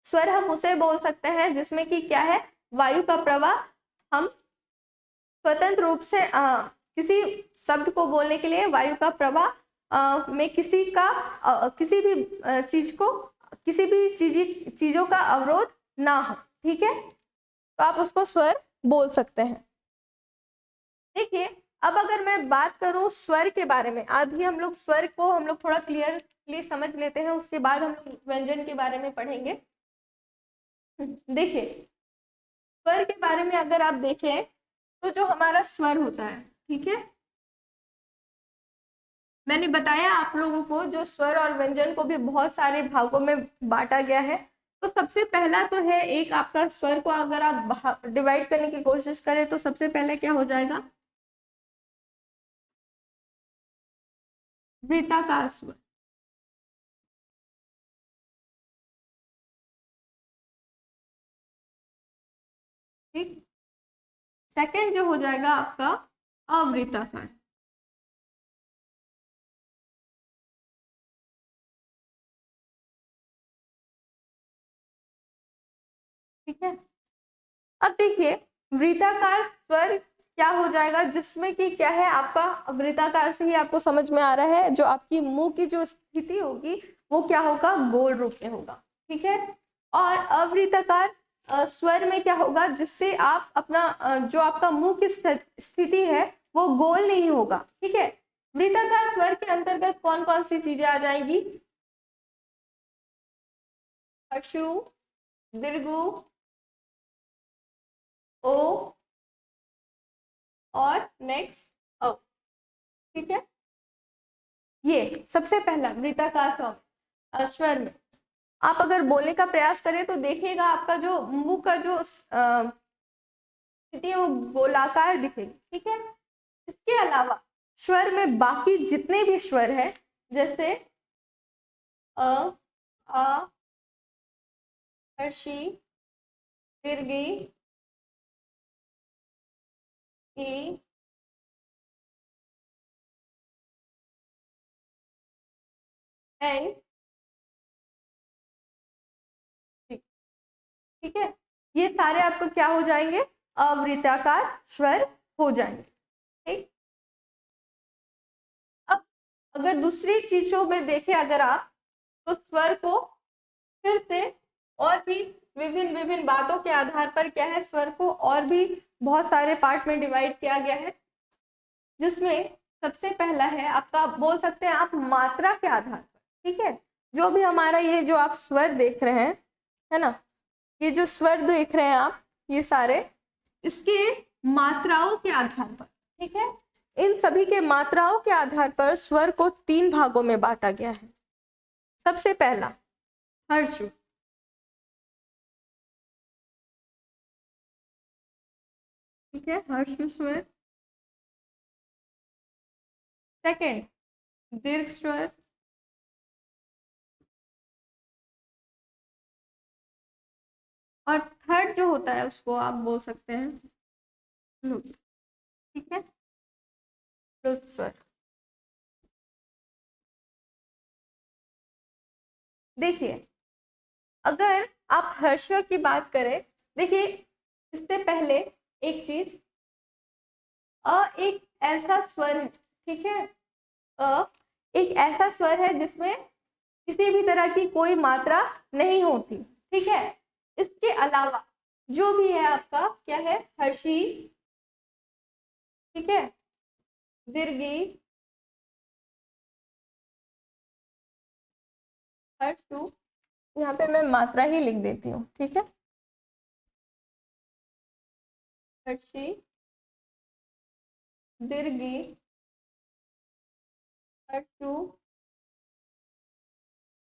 स्वर हम उसे बोल सकते हैं जिसमें कि क्या है, वायु का प्रवाह, हम स्वतंत्र रूप से किसी शब्द को बोलने के लिए वायु का प्रवाह में किसी भी चीज को, किसी भी चीजों का अवरोध ना हो, ठीक है, तो आप उसको स्वर बोल सकते हैं। देखिए अब अगर मैं बात करूं स्वर के बारे में, अभी हम लोग स्वर को हम लोग थोड़ा क्लियरली समझ लेते हैं, उसके बाद हम व्यंजन के बारे में पढ़ेंगे। देखिए स्वर के बारे में अगर आप देखें तो जो हमारा स्वर होता है, ठीक है, मैंने बताया आप लोगों को जो स्वर और व्यंजन को भी बहुत सारे भागों में बांटा गया है। तो सबसे पहला तो है एक आपका स्वर को अगर आप डिवाइड करने की कोशिश करें तो सबसे पहले क्या हो जाएगा, वृत्ताकार स्वर, ठीक। सेकंड जो हो जाएगा आपका अवृत्ताकार, ठीक है। अब देखिए वृत्ताकार स्वर क्या हो जाएगा, जिसमें कि क्या है, आपका वृत्ताकार से ही आपको समझ में आ रहा है, जो आपकी मुंह की जो स्थिति होगी वो क्या होगा, गोल रूप में होगा, ठीक है। और अवृत्ताकार स्वर में क्या होगा, जिससे आप अपना जो आपका मुंह की स्थिति है वो गोल नहीं होगा, ठीक है। वृत्ताकार स्वर के अंतर्गत कौन कौन सी चीजें आ जाएंगी, अशु, दीर्घु, ओ और नेक्स्ट अ, ठीक है। ये सबसे पहला वृत्ताकार स्वर में आप अगर बोलने का प्रयास करें तो देखिएगा आपका जो मुंह का जो स्थिति है वो गोलाकार दिखेगी, ठीक है। इसके अलावा स्वर में बाकी जितने भी स्वर है, जैसे अ, आ, हर्षी, दीर्घी, ई, एन, ठीक है। ये सारे आपको क्या हो जाएंगे, अवृत्ताकार स्वर हो जाएंगे। ठीक। अब अगर दूसरी चीजों में देखें अगर आप, तो स्वर को फिर से और भी विभिन्न विभिन्न बातों के आधार पर क्या है, स्वर को और भी बहुत सारे पार्ट में डिवाइड किया गया है, जिसमें सबसे पहला है आपका, बोल सकते हैं आप, मात्रा के आधार पर। ठीक है, जो भी हमारा ये जो आप स्वर देख रहे हैं, है ना, ये जो स्वर देख रहे हैं आप, ये सारे इसके मात्राओं के आधार पर, ठीक है, इन सभी के मात्राओं के आधार पर स्वर को 3 भागों में बांटा गया है। सबसे पहला हर्ष, ठीक है, हर्ष स्वर। सेकंड, दीर्घ स्वर। और थर्ड जो होता है उसको आप बोल सकते हैं प्लुत, ठीक है, प्लुत स्वर। देखिए, अगर आप हर्ष की बात करें, देखिए इससे पहले एक चीज, एक ऐसा स्वर है, ठीक है, अ एक ऐसा स्वर है जिसमें किसी भी तरह की कोई मात्रा नहीं होती, ठीक है। इसके अलावा जो भी है आपका क्या है, हर्षी, ठीक है, दीर्घी, हर्षु, यहाँ पे मैं मात्रा ही लिख देती हूँ, ठीक है, हर्षी, दीर्घी, हर्षु,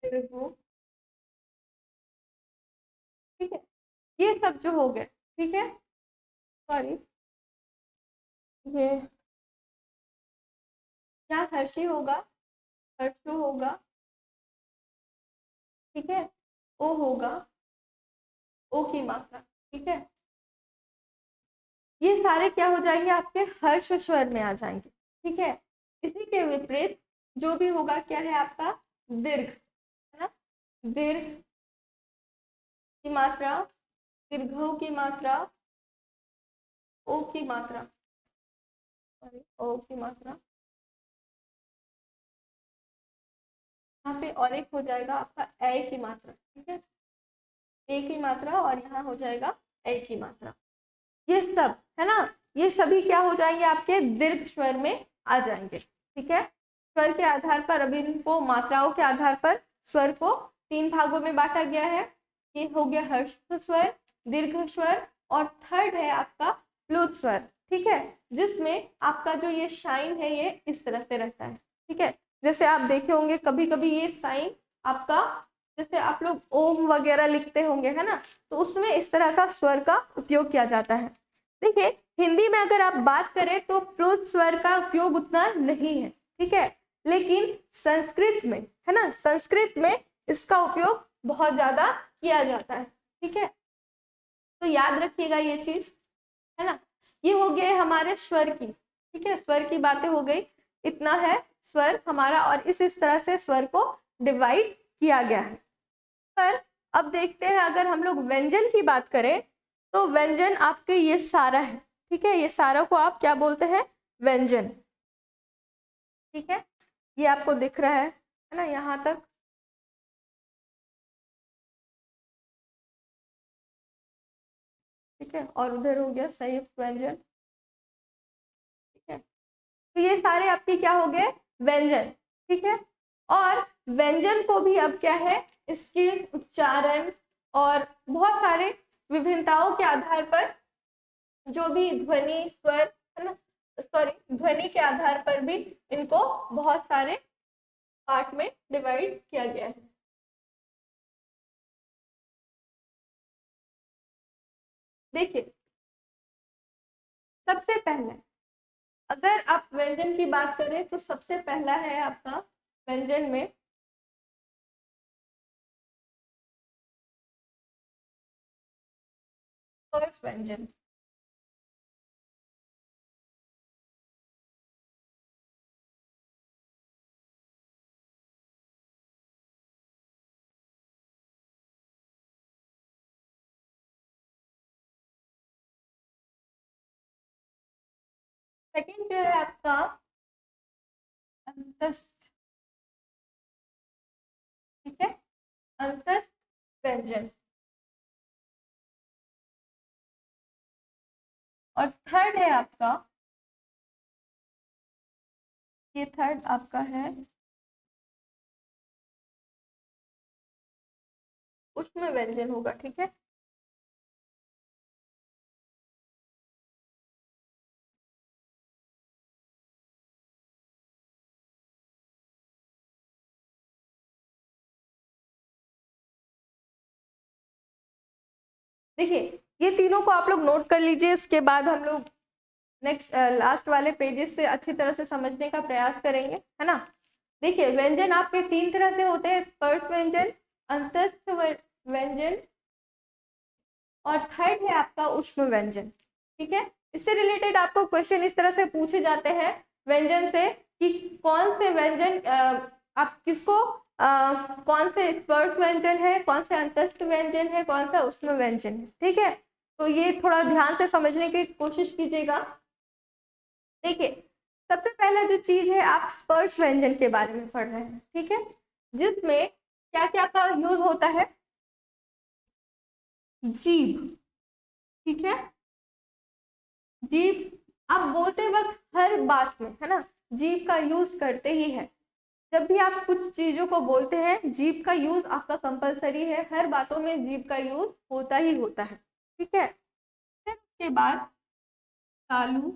दीर्घु, ठीक है, ये सब जो हो गए, ठीक है, सॉरी, ये क्या, हर्षी होगा, हर्षु होगा, ठीक है, ओ होगा, ओ की मात्रा, ठीक है, ये सारे क्या हो जाएंगे, आपके हर्ष स्वर में आ जाएंगे, ठीक है। इसी के विपरीत जो भी होगा क्या है आपका, दीर्घ, है ना, दीर्घ की मात्रा, दीर्घों की मात्रा, ओ की मात्रा, सॉरी, ओ की मात्रा, यहाँ पे और एक हो जाएगा आपका ए की मात्रा, ठीक है, ए की मात्रा, और यहाँ हो जाएगा ए की मात्रा। ये सब है ना, ये सभी क्या हो जाएंगे, आपके दीर्घ स्वर में आ जाएंगे, ठीक है। स्वर के आधार पर, अभी इनको मात्राओं के आधार पर स्वर को 3 भागों में बांटा गया है। ये हो गया हर्ष स्वर, दीर्घ स्वर, और थर्ड है आपका प्लुत स्वर, ठीक है, जिसमें आपका जो ये शाइन है ये इस तरह से रहता है, ठीक है। जैसे आप देखे होंगे कभी कभी ये साइन आपका, जैसे आप लोग ओम वगैरह लिखते होंगे, है ना, तो उसमें इस तरह का स्वर का उपयोग किया जाता है। देखिए, हिंदी में अगर आप बात करें तो प्लुत स्वर का उपयोग उतना नहीं है, ठीक है, लेकिन संस्कृत में, है ना, संस्कृत में इसका उपयोग बहुत ज्यादा किया जाता है, ठीक है, तो याद रखिएगा ये चीज, है ना। ये हो गए हमारे स्वर की, ठीक है, स्वर की बातें हो गई, इतना है स्वर हमारा, और इस तरह से स्वर को डिवाइड किया गया है। पर अब देखते हैं, अगर हम लोग व्यंजन की बात करें, तो व्यंजन आपके ये सारा है, ठीक है, ये सारा को आप क्या बोलते हैं, व्यंजन, ठीक है, ये आपको दिख रहा है ना, यहाँ तक, ठीक है, और उधर हो गया संयुक्त व्यंजन, ठीक है, तो ये सारे आपके क्या हो गए, व्यंजन, ठीक है। और व्यंजन को भी अब क्या है, इसके उच्चारण और बहुत सारे विभिन्नताओं के आधार पर, जो भी ध्वनि स्वर, है ना, सॉरी, ध्वनि के आधार पर भी इनको बहुत सारे पार्ट में डिवाइड किया गया है। देखिए, सबसे पहले अगर आप व्यंजन की बात करें तो सबसे पहला है आपका व्यंजन में स्पर्श व्यंजन। सेकंड जो है आपका अंतस्थ, ठीक है, अंतस्थ व्यंजन। और थर्ड है आपका, ये थर्ड आपका है ऊष्म व्यंजन होगा, ठीक है। देखिए ये तीनों को आप लोग नोट कर लीजिए, इसके बाद हम लोग नेक्स्ट लास्ट वाले पेजेस से अच्छी तरह से समझने का प्रयास करेंगे, है ना। देखिए व्यंजन आपके तीन तरह से होते हैं, स्पर्श व्यंजन, अंतस्थ व्यंजन और थर्ड है आपका ऊष्म व्यंजन, ठीक है। इससे रिलेटेड आपको क्वेश्चन इस तरह से पूछे जाते हैं व्यंजन से कि कौन से व्यंजन आप किसको कौन से स्पर्श व्यंजन है, कौन से अंतस्थ व्यंजन है, कौन सा ऊष्म व्यंजन है, ठीक है। तो ये थोड़ा ध्यान से समझने की कोशिश कीजिएगा। देखिए सबसे पहला जो चीज है, आप स्पर्श व्यंजन के बारे में पढ़ रहे हैं, ठीक है, जिसमें क्या क्या का यूज होता है, जीभ, ठीक है, जीभ आप बोलते वक्त हर बात में, है ना, जीभ का यूज करते ही है। जब भी आप कुछ चीजों को बोलते हैं जीभ का यूज आपका कंपलसरी है, हर बातों में जीभ का यूज होता ही होता है, ठीक है। फिर उसके बाद तालु,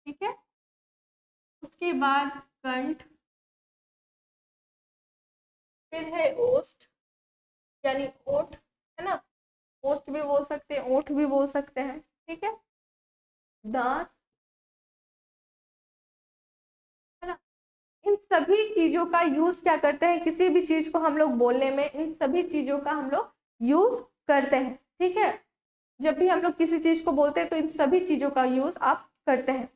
ठीक है, उसके बाद कंठ, फिर है ओष्ठ यानी ओठ, है ना, ओष्ठ भी बोल सकते हैं, ओठ भी बोल सकते हैं, ठीक है, दांत, है ना। इन सभी चीजों का यूज क्या करते हैं, किसी भी चीज को हम लोग बोलने में इन सभी चीजों का हम लोग यूज करते हैं, ठीक है। जब भी हम लोग किसी चीज को बोलते हैं तो इन सभी चीजों का यूज आप करते हैं।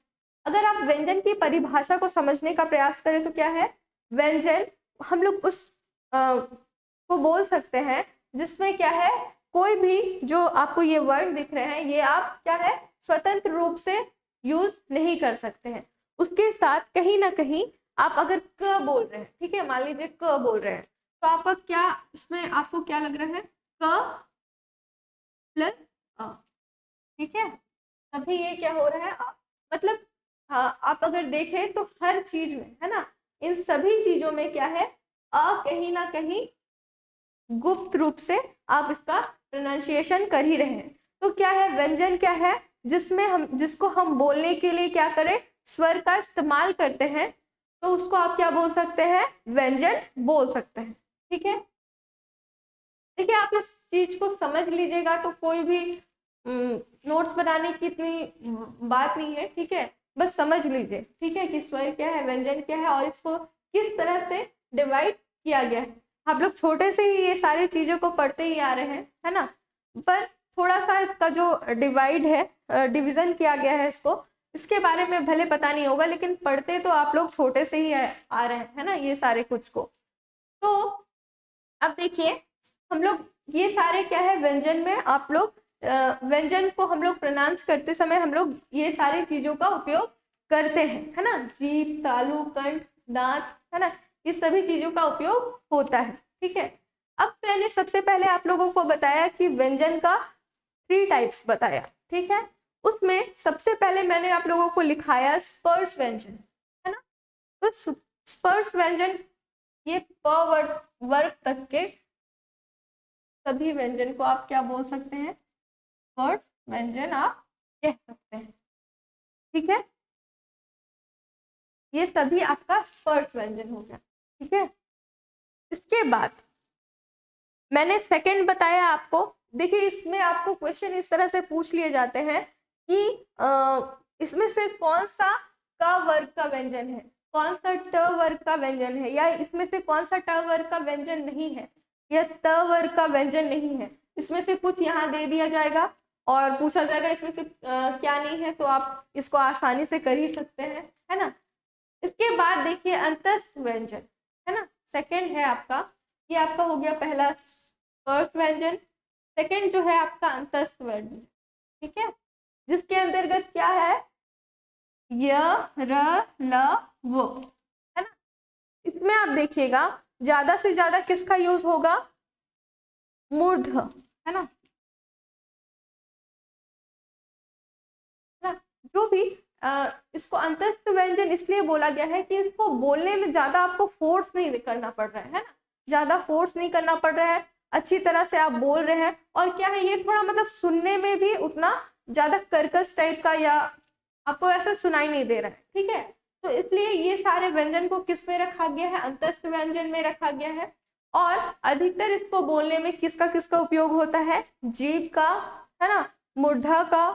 अगर आप व्यंजन की परिभाषा को समझने का प्रयास करें तो क्या है, व्यंजन हम लोग उस को बोल सकते हैं जिसमें क्या है, कोई भी जो आपको ये वर्ड दिख रहे हैं ये आप क्या है स्वतंत्र रूप से यूज नहीं कर सकते हैं, उसके साथ कहीं ना कहीं आप अगर क बोल रहे हैं, ठीक है, मान लीजिए क बोल रहे हैं तो आपका क्या इसमें आपको क्या लग रहा है, क प्लस अ, ठीक है, तभी ये क्या हो रहा है मतलब हाँ, आप अगर देखें तो हर चीज में, है ना, इन सभी चीजों में क्या है, कहीं ना कहीं गुप्त रूप से आप इसका प्रोनाउंसिएशन कर ही रहे हैं। तो क्या है, व्यंजन क्या है, जिसमें हम जिसको हम बोलने के लिए क्या करें, स्वर का इस्तेमाल करते हैं, तो उसको आप क्या बोल सकते हैं, व्यंजन बोल सकते हैं, ठीक है। देखिए आप इस चीज को समझ लीजिएगा तो कोई भी नोट्स बनाने की इतनी बात नहीं है, ठीक है, बस समझ लीजिए, ठीक है, कि स्वर क्या है, व्यंजन क्या है और इसको किस तरह से डिवाइड किया गया है। आप लोग छोटे से ही ये सारी चीजों को पढ़ते ही आ रहे हैं, है ना, पर थोड़ा सा इसका जो डिवाइड है, डिवीजन किया गया है इसको, इसके बारे में भले पता नहीं होगा लेकिन पढ़ते तो आप लोग छोटे से ही आ रहे हैं, है ना, ये सारे कुछ को। तो अब देखिए हम लोग ये सारे क्या है व्यंजन में आप लोग व्यंजन को हम लोग प्रोनाउंस करते समय हम लोग ये सारी चीजों का उपयोग करते हैं, है ना, जीभ, तालु, कंठ, दांत, है ना, ये सभी चीजों का उपयोग होता है, ठीक है। अब पहले सबसे पहले आप लोगों को बताया कि व्यंजन का 3 टाइप्स बताया, ठीक है, उसमें सबसे पहले मैंने आप लोगों को लिखाया स्पर्श व्यंजन, है ना। तो स्पर्श व्यंजन ये प वर्ग तक के सभी व्यंजन को आप क्या बोल सकते हैं, स्पर्श व्यंजन आप कह सकते हैं, ठीक है, ये सभी आपका स्पर्श व्यंजन हो गया, ठीक है। इसके बाद मैंने सेकंड बताया आपको, देखिए इसमें आपको क्वेश्चन इस तरह से पूछ लिए जाते हैं कि इसमें से कौन सा क वर्ग का व्यंजन है, कौन सा ट वर्ग का व्यंजन है, या इसमें से कौन सा ट वर्ग का व्यंजन नहीं है, या त वर्ग का व्यंजन नहीं है। इसमें से कुछ यहाँ दे दिया जाएगा और पूछा जाएगा इसमें से क्या नहीं है, तो आप इसको आसानी से कर ही सकते हैं, है ना। इसके बाद देखिए अंतस्थ व्यंजन, है ना, सेकंड है आपका, ये आपका हो गया पहला स्पर्श व्यंजन, सेकंड जो है आपका अंतस्थ व्यंजन, ठीक है, जिसके अंतर्गत क्या है, य र ल वो, है ना। इसमें आप देखिएगा ज्यादा से ज्यादा किसका यूज होगा, मूर्ध, है ना, जो भी इसको अंतस्थ व्यंजन इसलिए बोला गया है कि इसको बोलने में ज्यादा आपको फोर्स नहीं करना पड़ रहा है ना, ज्यादा फोर्स नहीं करना पड़ रहा है, अच्छी तरह से आप बोल रहे हैं, और क्या है ये थोड़ा मतलब सुनने में भी उतना ज्यादा कर्कश टाइप का या आपको ऐसा सुनाई नहीं दे रहा है, ठीक है। तो इसलिए ये सारे व्यंजन को किस में रखा गया है, अंतस्थ व्यंजन में रखा गया है। और अधिकतर इसको बोलने में किसका किसका उपयोग होता है, जीभ का, है ना, मूर्धा का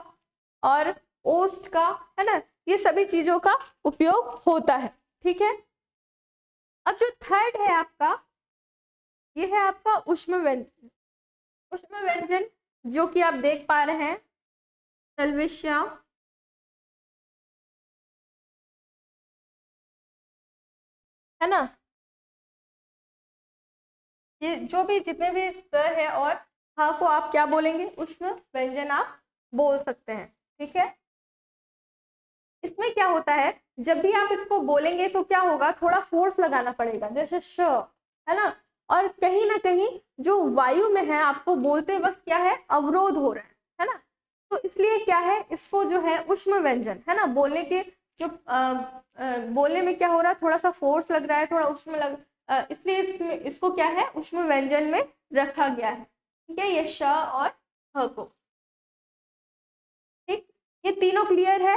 और ओष्ठ का, है ना, ये सभी चीजों का उपयोग होता है, ठीक है। अब जो थर्ड है आपका, ये है आपका ऊष्म व्यंजन। ऊष्म व्यंजन जो कि आप देख पा रहे हैं, तलविष्या, है ना, ये जो भी जितने भी स्तर है, और हाँ को आप क्या बोलेंगे, ऊष्म व्यंजन आप बोल सकते हैं, ठीक है। इसमें क्या होता है, जब भी आप इसको बोलेंगे तो क्या होगा, थोड़ा फोर्स लगाना पड़ेगा, जैसे श, है ना, और कहीं ना कहीं जो वायु में है आपको बोलते वक्त क्या है, अवरोध हो रहा है ना, तो इसलिए क्या है, इसको जो है ऊष्म व्यंजन, है ना, बोलने के जो बोलने में क्या हो रहा है, थोड़ा सा फोर्स लग रहा है, थोड़ा ऊष्म लग, इसलिए इसको क्या है, ऊष्म व्यंजन में रखा गया है, ठीक है, ये श और ह को, ठीक, ये तीनों क्लियर है।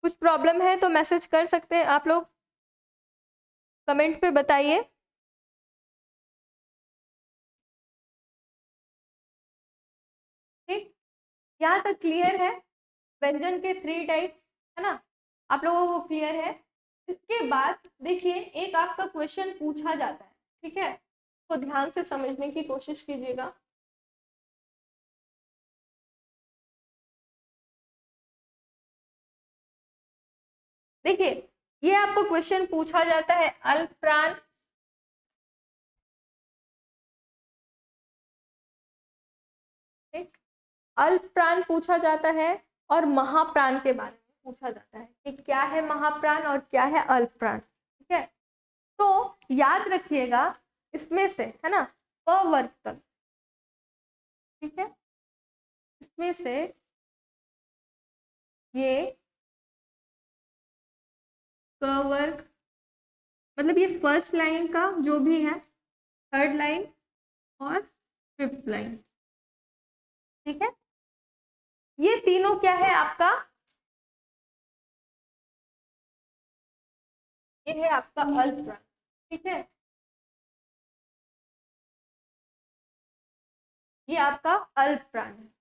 कुछ प्रॉब्लम है तो मैसेज कर सकते हैं आप लोग, कमेंट पे बताइए। ठीक, यहाँ तक क्लियर है, व्यंजन के 3 टाइप्स, है ना, आप लोगों को क्लियर है। इसके बाद देखिए एक आपका क्वेश्चन पूछा जाता है, ठीक है, तो ध्यान से समझने की कोशिश कीजिएगा। देखिए ये आपको क्वेश्चन पूछा जाता है, अल्प प्राण, ठीक, अल्प प्राण पूछा जाता है, और महाप्राण के बारे में पूछा जाता है कि क्या है महाप्राण और क्या है अल्प प्राण, ठीक है। तो याद रखिएगा इसमें से, है ना, क वर्ग तक, ठीक है, इसमें से ये क वर्ग, मतलब ये फर्स्ट लाइन का जो भी है, थर्ड लाइन और फिफ्थ लाइन, ठीक है, ये तीनों क्या है आपका, ये है आपका अल्प प्राण, ठीक है, ये आपका अल्प प्राण है।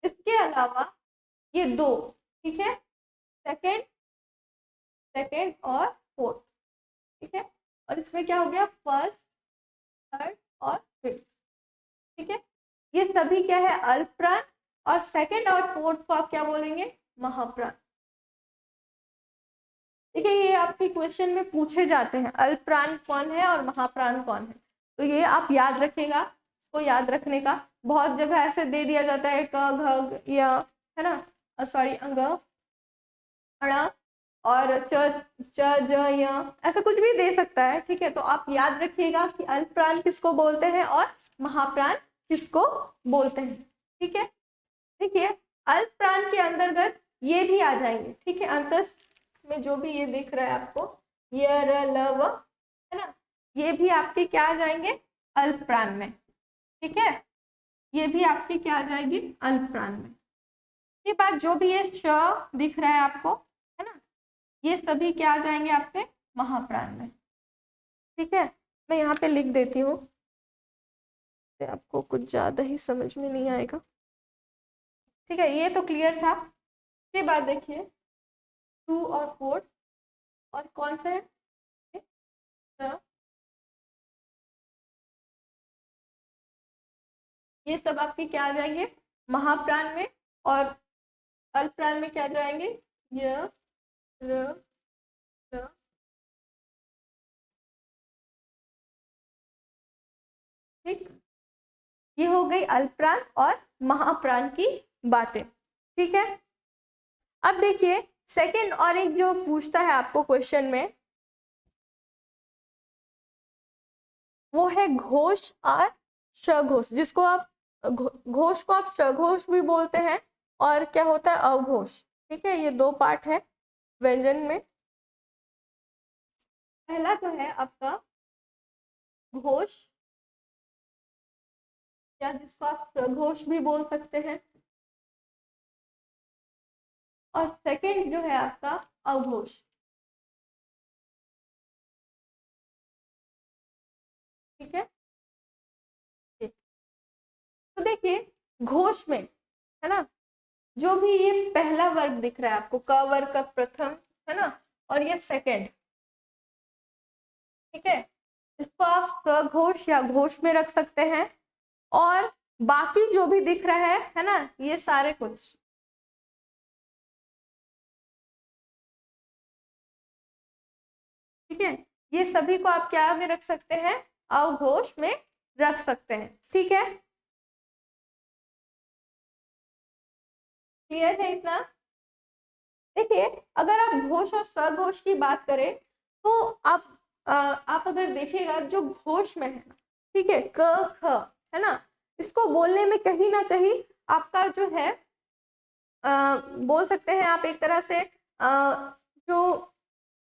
इसके अलावा ये दो, ठीक है, सेकंड, सेकंड और फोर्थ, ठीक है, और इसमें क्या हो गया, फर्स्ट, थर्ड और फिफ्थ, ठीक है, ये सभी क्या है, अल्प प्राण, और सेकंड और फोर्थ को आप क्या बोलेंगे, महाप्राण। देखिए ये आपके क्वेश्चन में पूछे जाते हैं, अल्प प्राण कौन है और महाप्राण कौन है, तो ये आप याद रखेगा, इसको याद रखने का, बहुत जगह ऐसे दे दिया जाता है क घ या, है ना, सॉरी अंग अड़ा और च ज य, ऐसा कुछ भी दे सकता है, ठीक है, तो आप याद रखिएगा कि अल्प प्राण किसको बोलते हैं और महाप्राण किसको बोलते हैं, ठीक है। देखिए अल्प प्राण के अंतर्गत ये भी आ जाएंगे, ठीक है, अंतस्थ में जो भी ये दिख रहा है आपको, ये र ल व, है ना, ये भी आपके क्या आ जाएंगे, अल्प प्राण में, ठीक है, ये भी आपके क्या आ जाएगी, अल्प प्राण में। ये बात जो भी ये श दिख रहा है आपको, है ना, ये सभी क्या आ जाएंगे आपके महाप्राण में, ठीक है। मैं यहाँ पे लिख देती हूँ, आपको कुछ ज्यादा ही समझ में नहीं आएगा, ठीक है, ये तो क्लियर था। इसके बाद देखिए 2 और 4, और कौन सा है, ये सब आपके क्या आ जाएंगे महाप्राण में, और अल्पप्राण में क्या जाएंगे य र र। ठीक, ये हो गई अल्पप्राण और महाप्राण की बातें। ठीक है, अब देखिए सेकंड और एक जो पूछता है आपको क्वेश्चन में, वो है घोष और सघोष, जिसको आप घोष को आप सघोष भी बोलते हैं, और क्या होता है अवघोष। ठीक है, ये दो पार्ट है व्यंजन में। पहला जो है आपका घोष, या जिसको आप सघोष भी बोल सकते हैं, और सेकंड जो है आपका अवघोष। ठीक है, तो देखिए घोष में है ना, जो भी ये पहला वर्ग दिख रहा है आपको, क वर्ग का प्रथम है ना, और ये सेकंड। ठीक है, इसको आप सघोष या घोष में रख सकते हैं, और बाकी जो भी दिख रहा है ना, ये सारे कुछ, ठीक है, ये सभी को आप क्या में रख सकते हैं अवघोष में रख सकते हैं। ठीक है, क्लियर है इतना। देखिए अगर आप घोष और सघोष की बात करें, तो आप अगर देखिएगा जो घोष में है, ठीक है, क ख है ना, इसको बोलने में कहीं ना कहीं आपका जो है बोल सकते हैं आप एक तरह से जो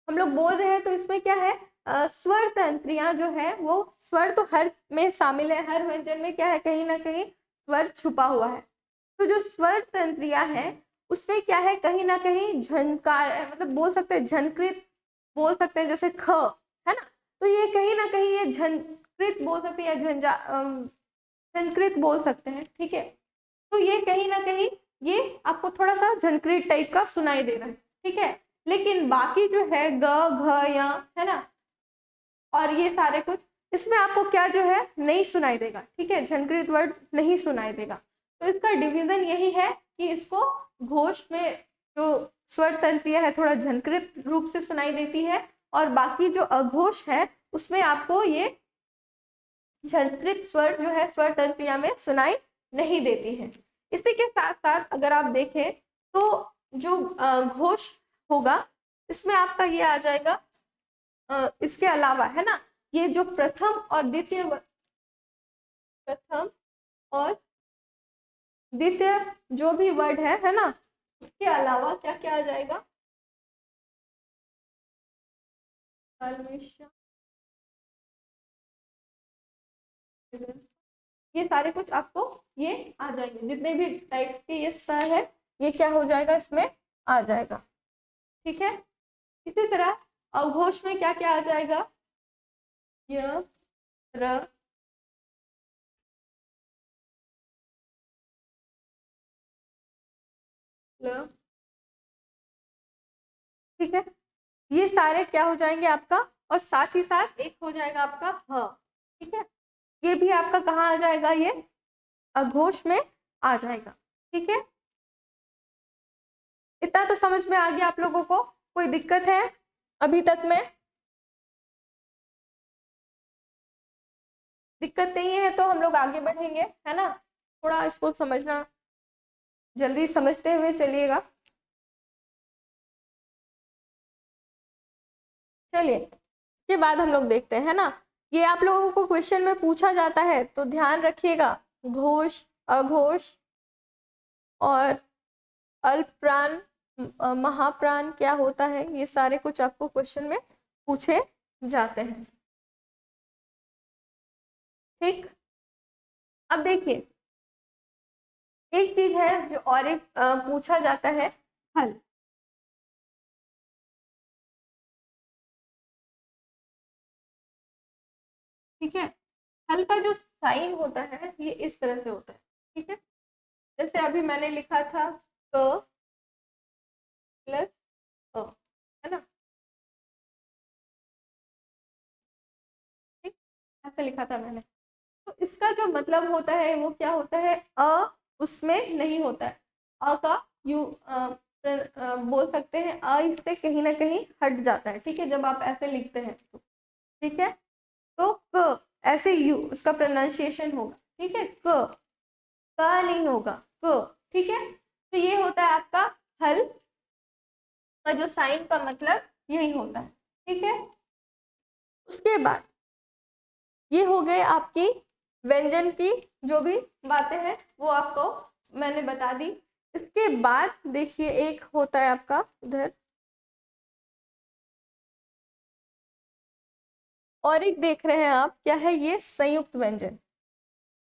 हम लोग बोल रहे हैं, तो इसमें क्या है स्वर तंत्रियां जो है, वो स्वर तो हर में शामिल है, हर व्यंजन में क्या है कहीं ना कहीं स्वर छुपा हुआ है। तो जो स्वर तंत्रियां हैं उसमें क्या है कहीं ना कहीं झनकार, मतलब बोल सकते हैं झनकृत बोल सकते हैं, जैसे ख है ना, तो ये कहीं ना कहीं ये झनकृत बोल सकते हैं, या झनकृत बोल सकते हैं। ठीक है, तो ये कहीं ना कहीं ये आपको थोड़ा सा झनकृत टाइप का सुनाई दे रहा है। ठीक है, लेकिन बाकी जो है ग घ या है ना, और ये सारे कुछ, इसमें आपको क्या जो है नहीं सुनाई देगा। ठीक है, झनकृत वर्ड नहीं सुनाई देगा। तो इसका डिवीजन यही है कि इसको घोष में जो स्वर तंत्रियां है थोड़ा झनकृत रूप से सुनाई देती है, और बाकी जो अघोष है उसमें आपको ये झनकृत स्वर जो है स्वर तंत्रियां में सुनाई नहीं देती है। इसी के साथ साथ अगर आप देखें तो जो घोष होगा इसमें आपका ये आ जाएगा, इसके अलावा है ना, ये जो प्रथम और द्वितीय, प्रथम और द्वितीय जो भी वर्ड है ना, उसके अलावा क्या क्या आ जाएगा ये सारे कुछ आपको ये आ जाएंगे, जितने भी टाइप के ये स है ये क्या हो जाएगा इसमें आ जाएगा। ठीक है, इसी तरह अवघोष में क्या क्या आ जाएगा य र ल। ठीक है, ये सारे क्या हो जाएंगे आपका, और साथ ही साथ एक हो जाएगा आपका ह। ठीक है, ये भी आपका कहाँ आ जाएगा, ये अघोष में आ जाएगा। ठीक है, इतना तो समझ में आ गया आप लोगों को, कोई दिक्कत है अभी तक में? दिक्कत नहीं है तो हम लोग आगे बढ़ेंगे, है ना, थोड़ा इसको समझना, जल्दी समझते हुए चलिएगा। चलिए इसके बाद हम लोग देखते हैं, है ना, ये आप लोगों को क्वेश्चन में पूछा जाता है तो ध्यान रखिएगा, घोष अघोष और अल्पप्राण महाप्राण क्या होता है, ये सारे कुछ आपको क्वेश्चन में पूछे जाते हैं। ठीक, अब देखिए एक चीज है जो और एक पूछा जाता है, हल। ठीक है, हल का जो साइन होता है ये इस तरह से होता है। ठीक है, जैसे अभी मैंने लिखा था क प्लस अ, है ना, ठीक, ऐसे लिखा था मैंने। तो तो इसका जो मतलब होता है वो क्या होता है, अ उसमें नहीं होता है, अ का यू बोल सकते हैं, अ इससे कहीं ना कहीं हट जाता है, ठीक है, जब आप ऐसे लिखते हैं तो, ठीक है। तो क ऐसे यू उसका प्रोनाउंसिएशन होगा, ठीक है, क नहीं होगा, क, ठीक है। तो ये होता है आपका हल का जो साइन का मतलब यही होता है, ठीक है। उसके बाद ये हो गए आपकी व्यंजन की जो भी बातें हैं वो आपको मैंने बता दी। इसके बाद देखिए एक होता है आपका इधर, और एक देख रहे हैं आप, क्या है ये, संयुक्त व्यंजन,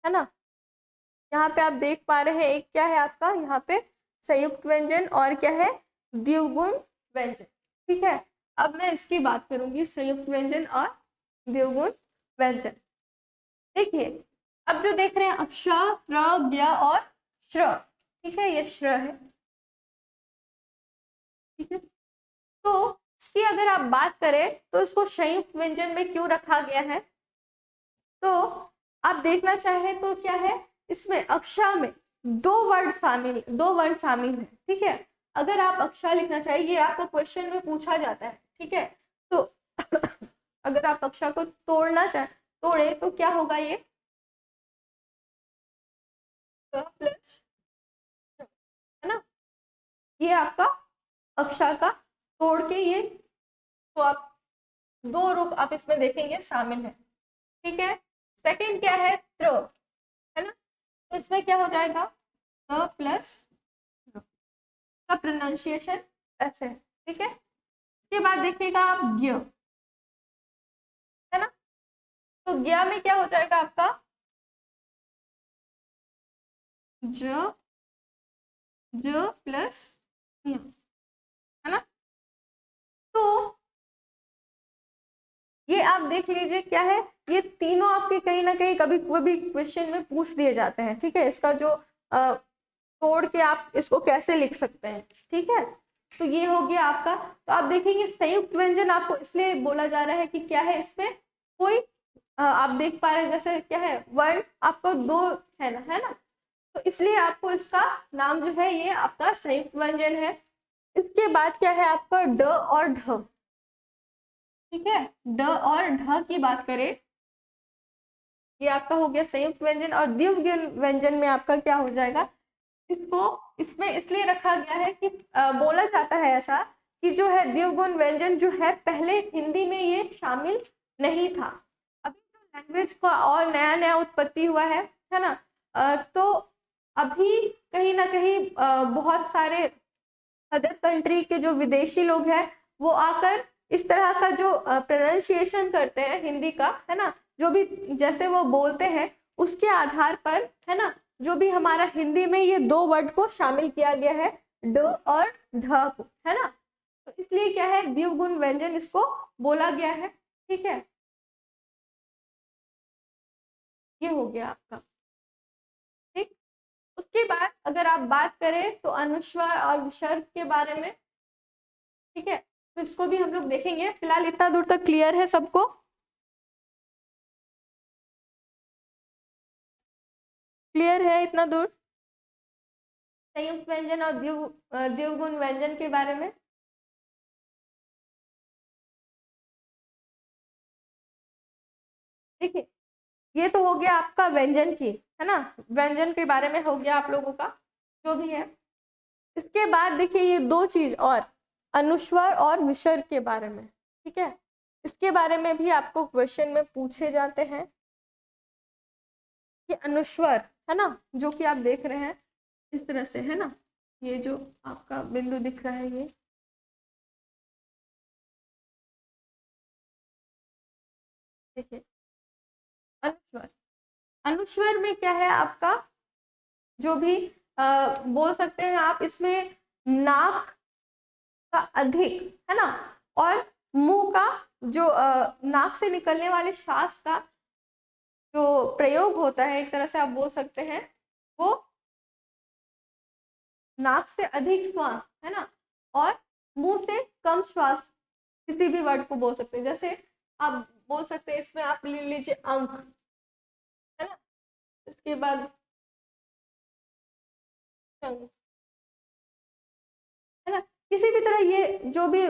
है ना। यहाँ पे आप देख पा रहे हैं एक क्या है आपका यहाँ पे संयुक्त व्यंजन, और क्या है, द्विगुण व्यंजन, ठीक है। अब मैं इसकी बात करूंगी, संयुक्त व्यंजन और द्विगुण व्यंजन। देखिए अब जो देख रहे हैं अक्ष, र, ज्ञ और श्र, ठीक है, ये श्र है, ठीक है। तो इसकी अगर आप बात करें तो इसको संयुक्त व्यंजन में क्यों रखा गया है, तो आप देखना चाहें तो क्या है, इसमें अक्षा में दो वर्ड शामिल है, ठीक है। अगर आप अक्षा लिखना चाहिए, ये आपको क्वेश्चन में पूछा जाता है, ठीक है। तो अगर आप अक्षा को तोड़े तो क्या होगा, ये प्लस, है ना, ये आपका अक्षा का तोड़ के ये, तो आप दो रूप आप इसमें देखेंगे शामिल है, ठीक है। सेकंड क्या है, त्र, है ना, तो इसमें क्या हो जाएगा, प्लस का प्रोनाउंसिएशन ऐसे है, ठीक है। इसके बाद देखिएगा आप ज्ञ, है ना, तो ज्ञ में क्या हो जाएगा आपका ज, ज प्लस ञ, है ना। तो ये आप देख लीजिए क्या है, ये तीनों आपके कहीं ना कहीं कभी कभी क्वेश्चन में पूछ दिए जाते हैं, ठीक है। इसका जो तोड़ के आप इसको कैसे लिख सकते हैं, ठीक है। तो ये हो गया आपका। तो आप देखेंगे संयुक्त व्यंजन आपको इसलिए बोला जा रहा है कि क्या है, इसमें कोई आप देख पा रहे हैं जैसे क्या है, वर्ण आपको दो है ना, है ना, तो इसलिए आपको इसका नाम जो है ये आपका संयुक्त व्यंजन है। इसके बाद क्या है आपका ड और ढ, ठीक है, ड और ढ की बात करें, ये आपका हो गया संयुक्त व्यंजन, और द्विगुण व्यंजन में आपका क्या हो जाएगा, इसको इसमें इसलिए रखा गया है कि बोला जाता है ऐसा कि जो है द्विगुण व्यंजन जो है पहले हिंदी में ये शामिल नहीं था, अभी तो लैंग्वेज का और नया नया उत्पत्ति हुआ है ना। तो अभी कहीं ना कहीं बहुत सारे अदर कंट्री के जो विदेशी लोग हैं वो आकर इस तरह का जो प्रोनाउंसिएशन करते हैं हिंदी का, है ना, जो भी जैसे वो बोलते हैं उसके आधार पर, है ना, जो भी हमारा हिंदी में ये दो वर्ड को शामिल किया गया है, ड और ढ को, है ना। तो इसलिए क्या है, द्विगुण व्यंजन इसको बोला गया है, ठीक है। ये हो गया आपका, ठीक। उसके बाद अगर आप बात करें तो अनुस्वार और विसर्ग के बारे में, ठीक है, तो इसको भी हम लोग देखेंगे। फिलहाल इतना दूर तक क्लियर है सबको, क्लियर है इतना दूर संयुक्त व्यंजन और द्विगुण व्यंजन के बारे में। देखिए ये तो हो गया आपका व्यंजन की, है ना, व्यंजन के बारे में हो गया आप लोगों का जो भी है। इसके बाद देखिए ये दो चीज और, अनुस्वार और विसर्ग के बारे में, ठीक है, इसके बारे में भी आपको क्वेश्चन में पूछे जाते हैं कि अनुस्वार, है ना, जो कि आप देख रहे हैं इस तरह से, है ना, ये जो आपका बिंदु दिख रहा है ये, देखिए अनुस्वार, अनुस्वार में क्या है आपका, जो भी बोल सकते हैं आप, इसमें नाक का अधिक, है ना, और मुंह का जो नाक से निकलने वाले श्वास का जो प्रयोग होता है, एक तरह से आप बोल सकते हैं, वो नाक से अधिक श्वास, है ना, और मुंह से कम श्वास, किसी भी वर्ड को बोल सकते हैं। जैसे आप बोल सकते हैं इसमें आप ले लीजिए अंक, है ना, इसके बाद है ना, किसी भी तरह ये जो भी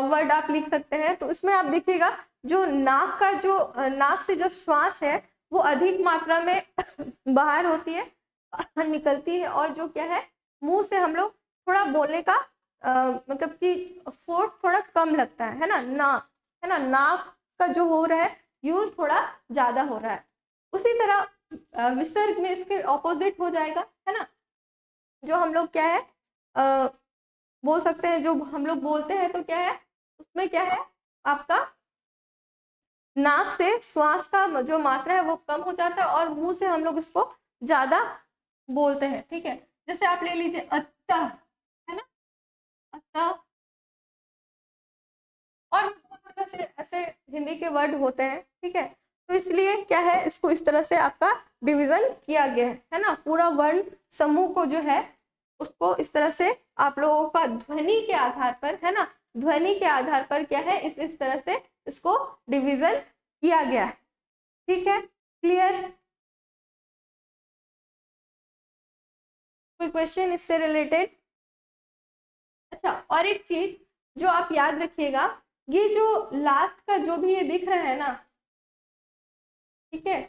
वर्ड आप लिख सकते हैं। तो इसमें आप देखिएगा जो नाक का जो नाक से जो श्वास है वो अधिक मात्रा में बाहर होती है, बाहर निकलती है, और जो क्या है मुंह से हम लोग थोड़ा बोलने का मतलब कि फोर्स थोड़ा कम लगता है ना, है ना, नाक का जो हो रहा है यूज थोड़ा ज्यादा हो रहा है। उसी तरह विसर्ग में इसके ऑपोजिट हो जाएगा, है ना, जो हम लोग क्या है बोल सकते हैं, जो हम लोग बोलते हैं तो क्या है उसमें क्या है आपका नाक से श्वास का जो मात्रा है वो कम हो जाता है और मुंह से हम लोग इसको ज्यादा बोलते हैं। ठीक है, जैसे आप ले लीजिए अत्ता, है ना, अत्ता, और से ऐसे हिंदी के वर्ड होते हैं। ठीक है, तो इसलिए क्या है इसको इस तरह से आपका डिवीजन किया गया है ना, पूरा वर्ण समूह को जो है उसको इस तरह से आप लोगों का ध्वनि के आधार पर, है ना, ध्वनि के आधार पर क्या है इस तरह से इसको डिवीजन किया गया है। ठीक है, क्लियर? कोई क्वेश्चन इससे रिलेटेड? अच्छा, और एक चीज जो आप याद रखिएगा, ये जो लास्ट का जो भी ये दिख रहा है ना, ठीक है,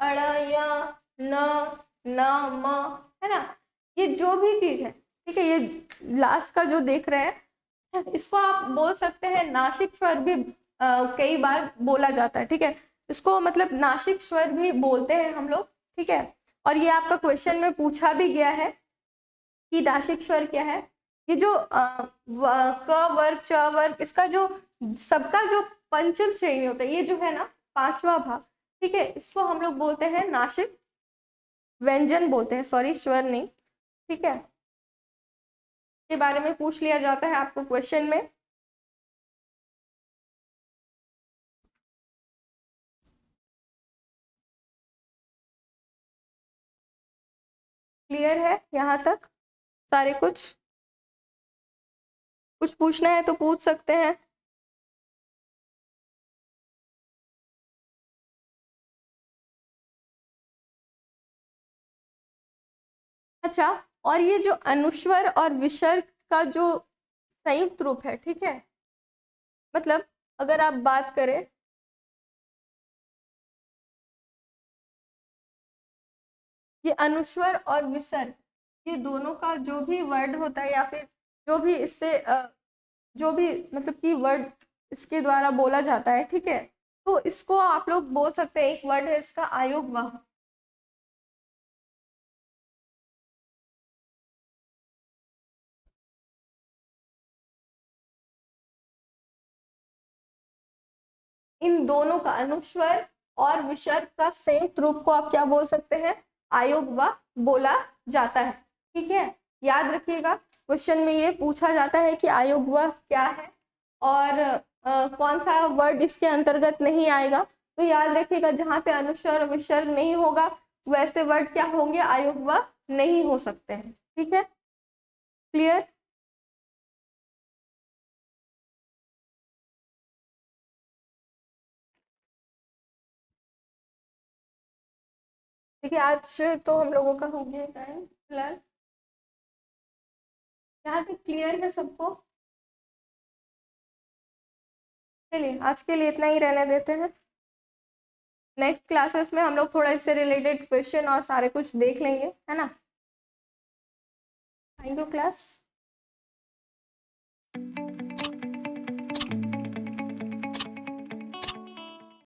अड़, य, न, म, है ना, ये जो भी चीज है, ठीक है, ये लास्ट का जो देख रहे हैं इसको आप बोल सकते हैं नासिक स्वर भी कई बार बोला जाता है। ठीक है, इसको मतलब नासिक स्वर भी बोलते हैं हम लोग। ठीक है, और ये आपका क्वेश्चन में पूछा भी गया है कि नासिक स्वर क्या है। ये जो क वर्ग, च वर्ग, इसका जो सबका जो पंचम श्रेणी होता है, ये जो है ना पांचवा भाग, ठीक है, इसको हम लोग बोलते हैं नासिक व्यंजन बोलते हैं, सॉरी स्वर नहीं। ठीक है, के बारे में पूछ लिया जाता है आपको क्वेश्चन में। क्लियर है यहाँ तक सारे? कुछ पूछना है तो पूछ सकते हैं। अच्छा, और ये जो अनुस्वर और विसर्ग का जो संयुक्त रूप है, ठीक है, मतलब अगर आप बात करें ये अनुस्वर और विसर्ग, ये दोनों का जो भी वर्ड होता है या फिर जो भी इससे जो भी मतलब कि वर्ड इसके द्वारा बोला जाता है, ठीक है, तो इसको आप लोग बोल सकते हैं, एक वर्ड है इसका आयोगवाह। इन दोनों का अनुस्वर और विसर्ग का संयुक्त रूप को आप क्या बोल सकते हैं? आयोगवाह बोला जाता है। ठीक है, याद रखिएगा क्वेश्चन में ये पूछा जाता है कि आयोगवाह क्या है और कौन सा वर्ड इसके अंतर्गत नहीं आएगा। तो याद रखिएगा जहां पे अनुस्वर विसर्ग नहीं होगा वैसे वर्ड क्या होंगे? आयोगवाह नहीं हो सकते हैं। ठीक है, क्लियर? देखिए आज तो हम लोगों का हो गया टाइम फिलहाल, यहाँ तक क्लियर है सबको? चलिए आज के लिए इतना ही रहने देते हैं। नेक्स्ट क्लासेस में हम लोग थोड़ा इससे रिलेटेड क्वेश्चन और सारे कुछ देख लेंगे, है ना। Thank you class.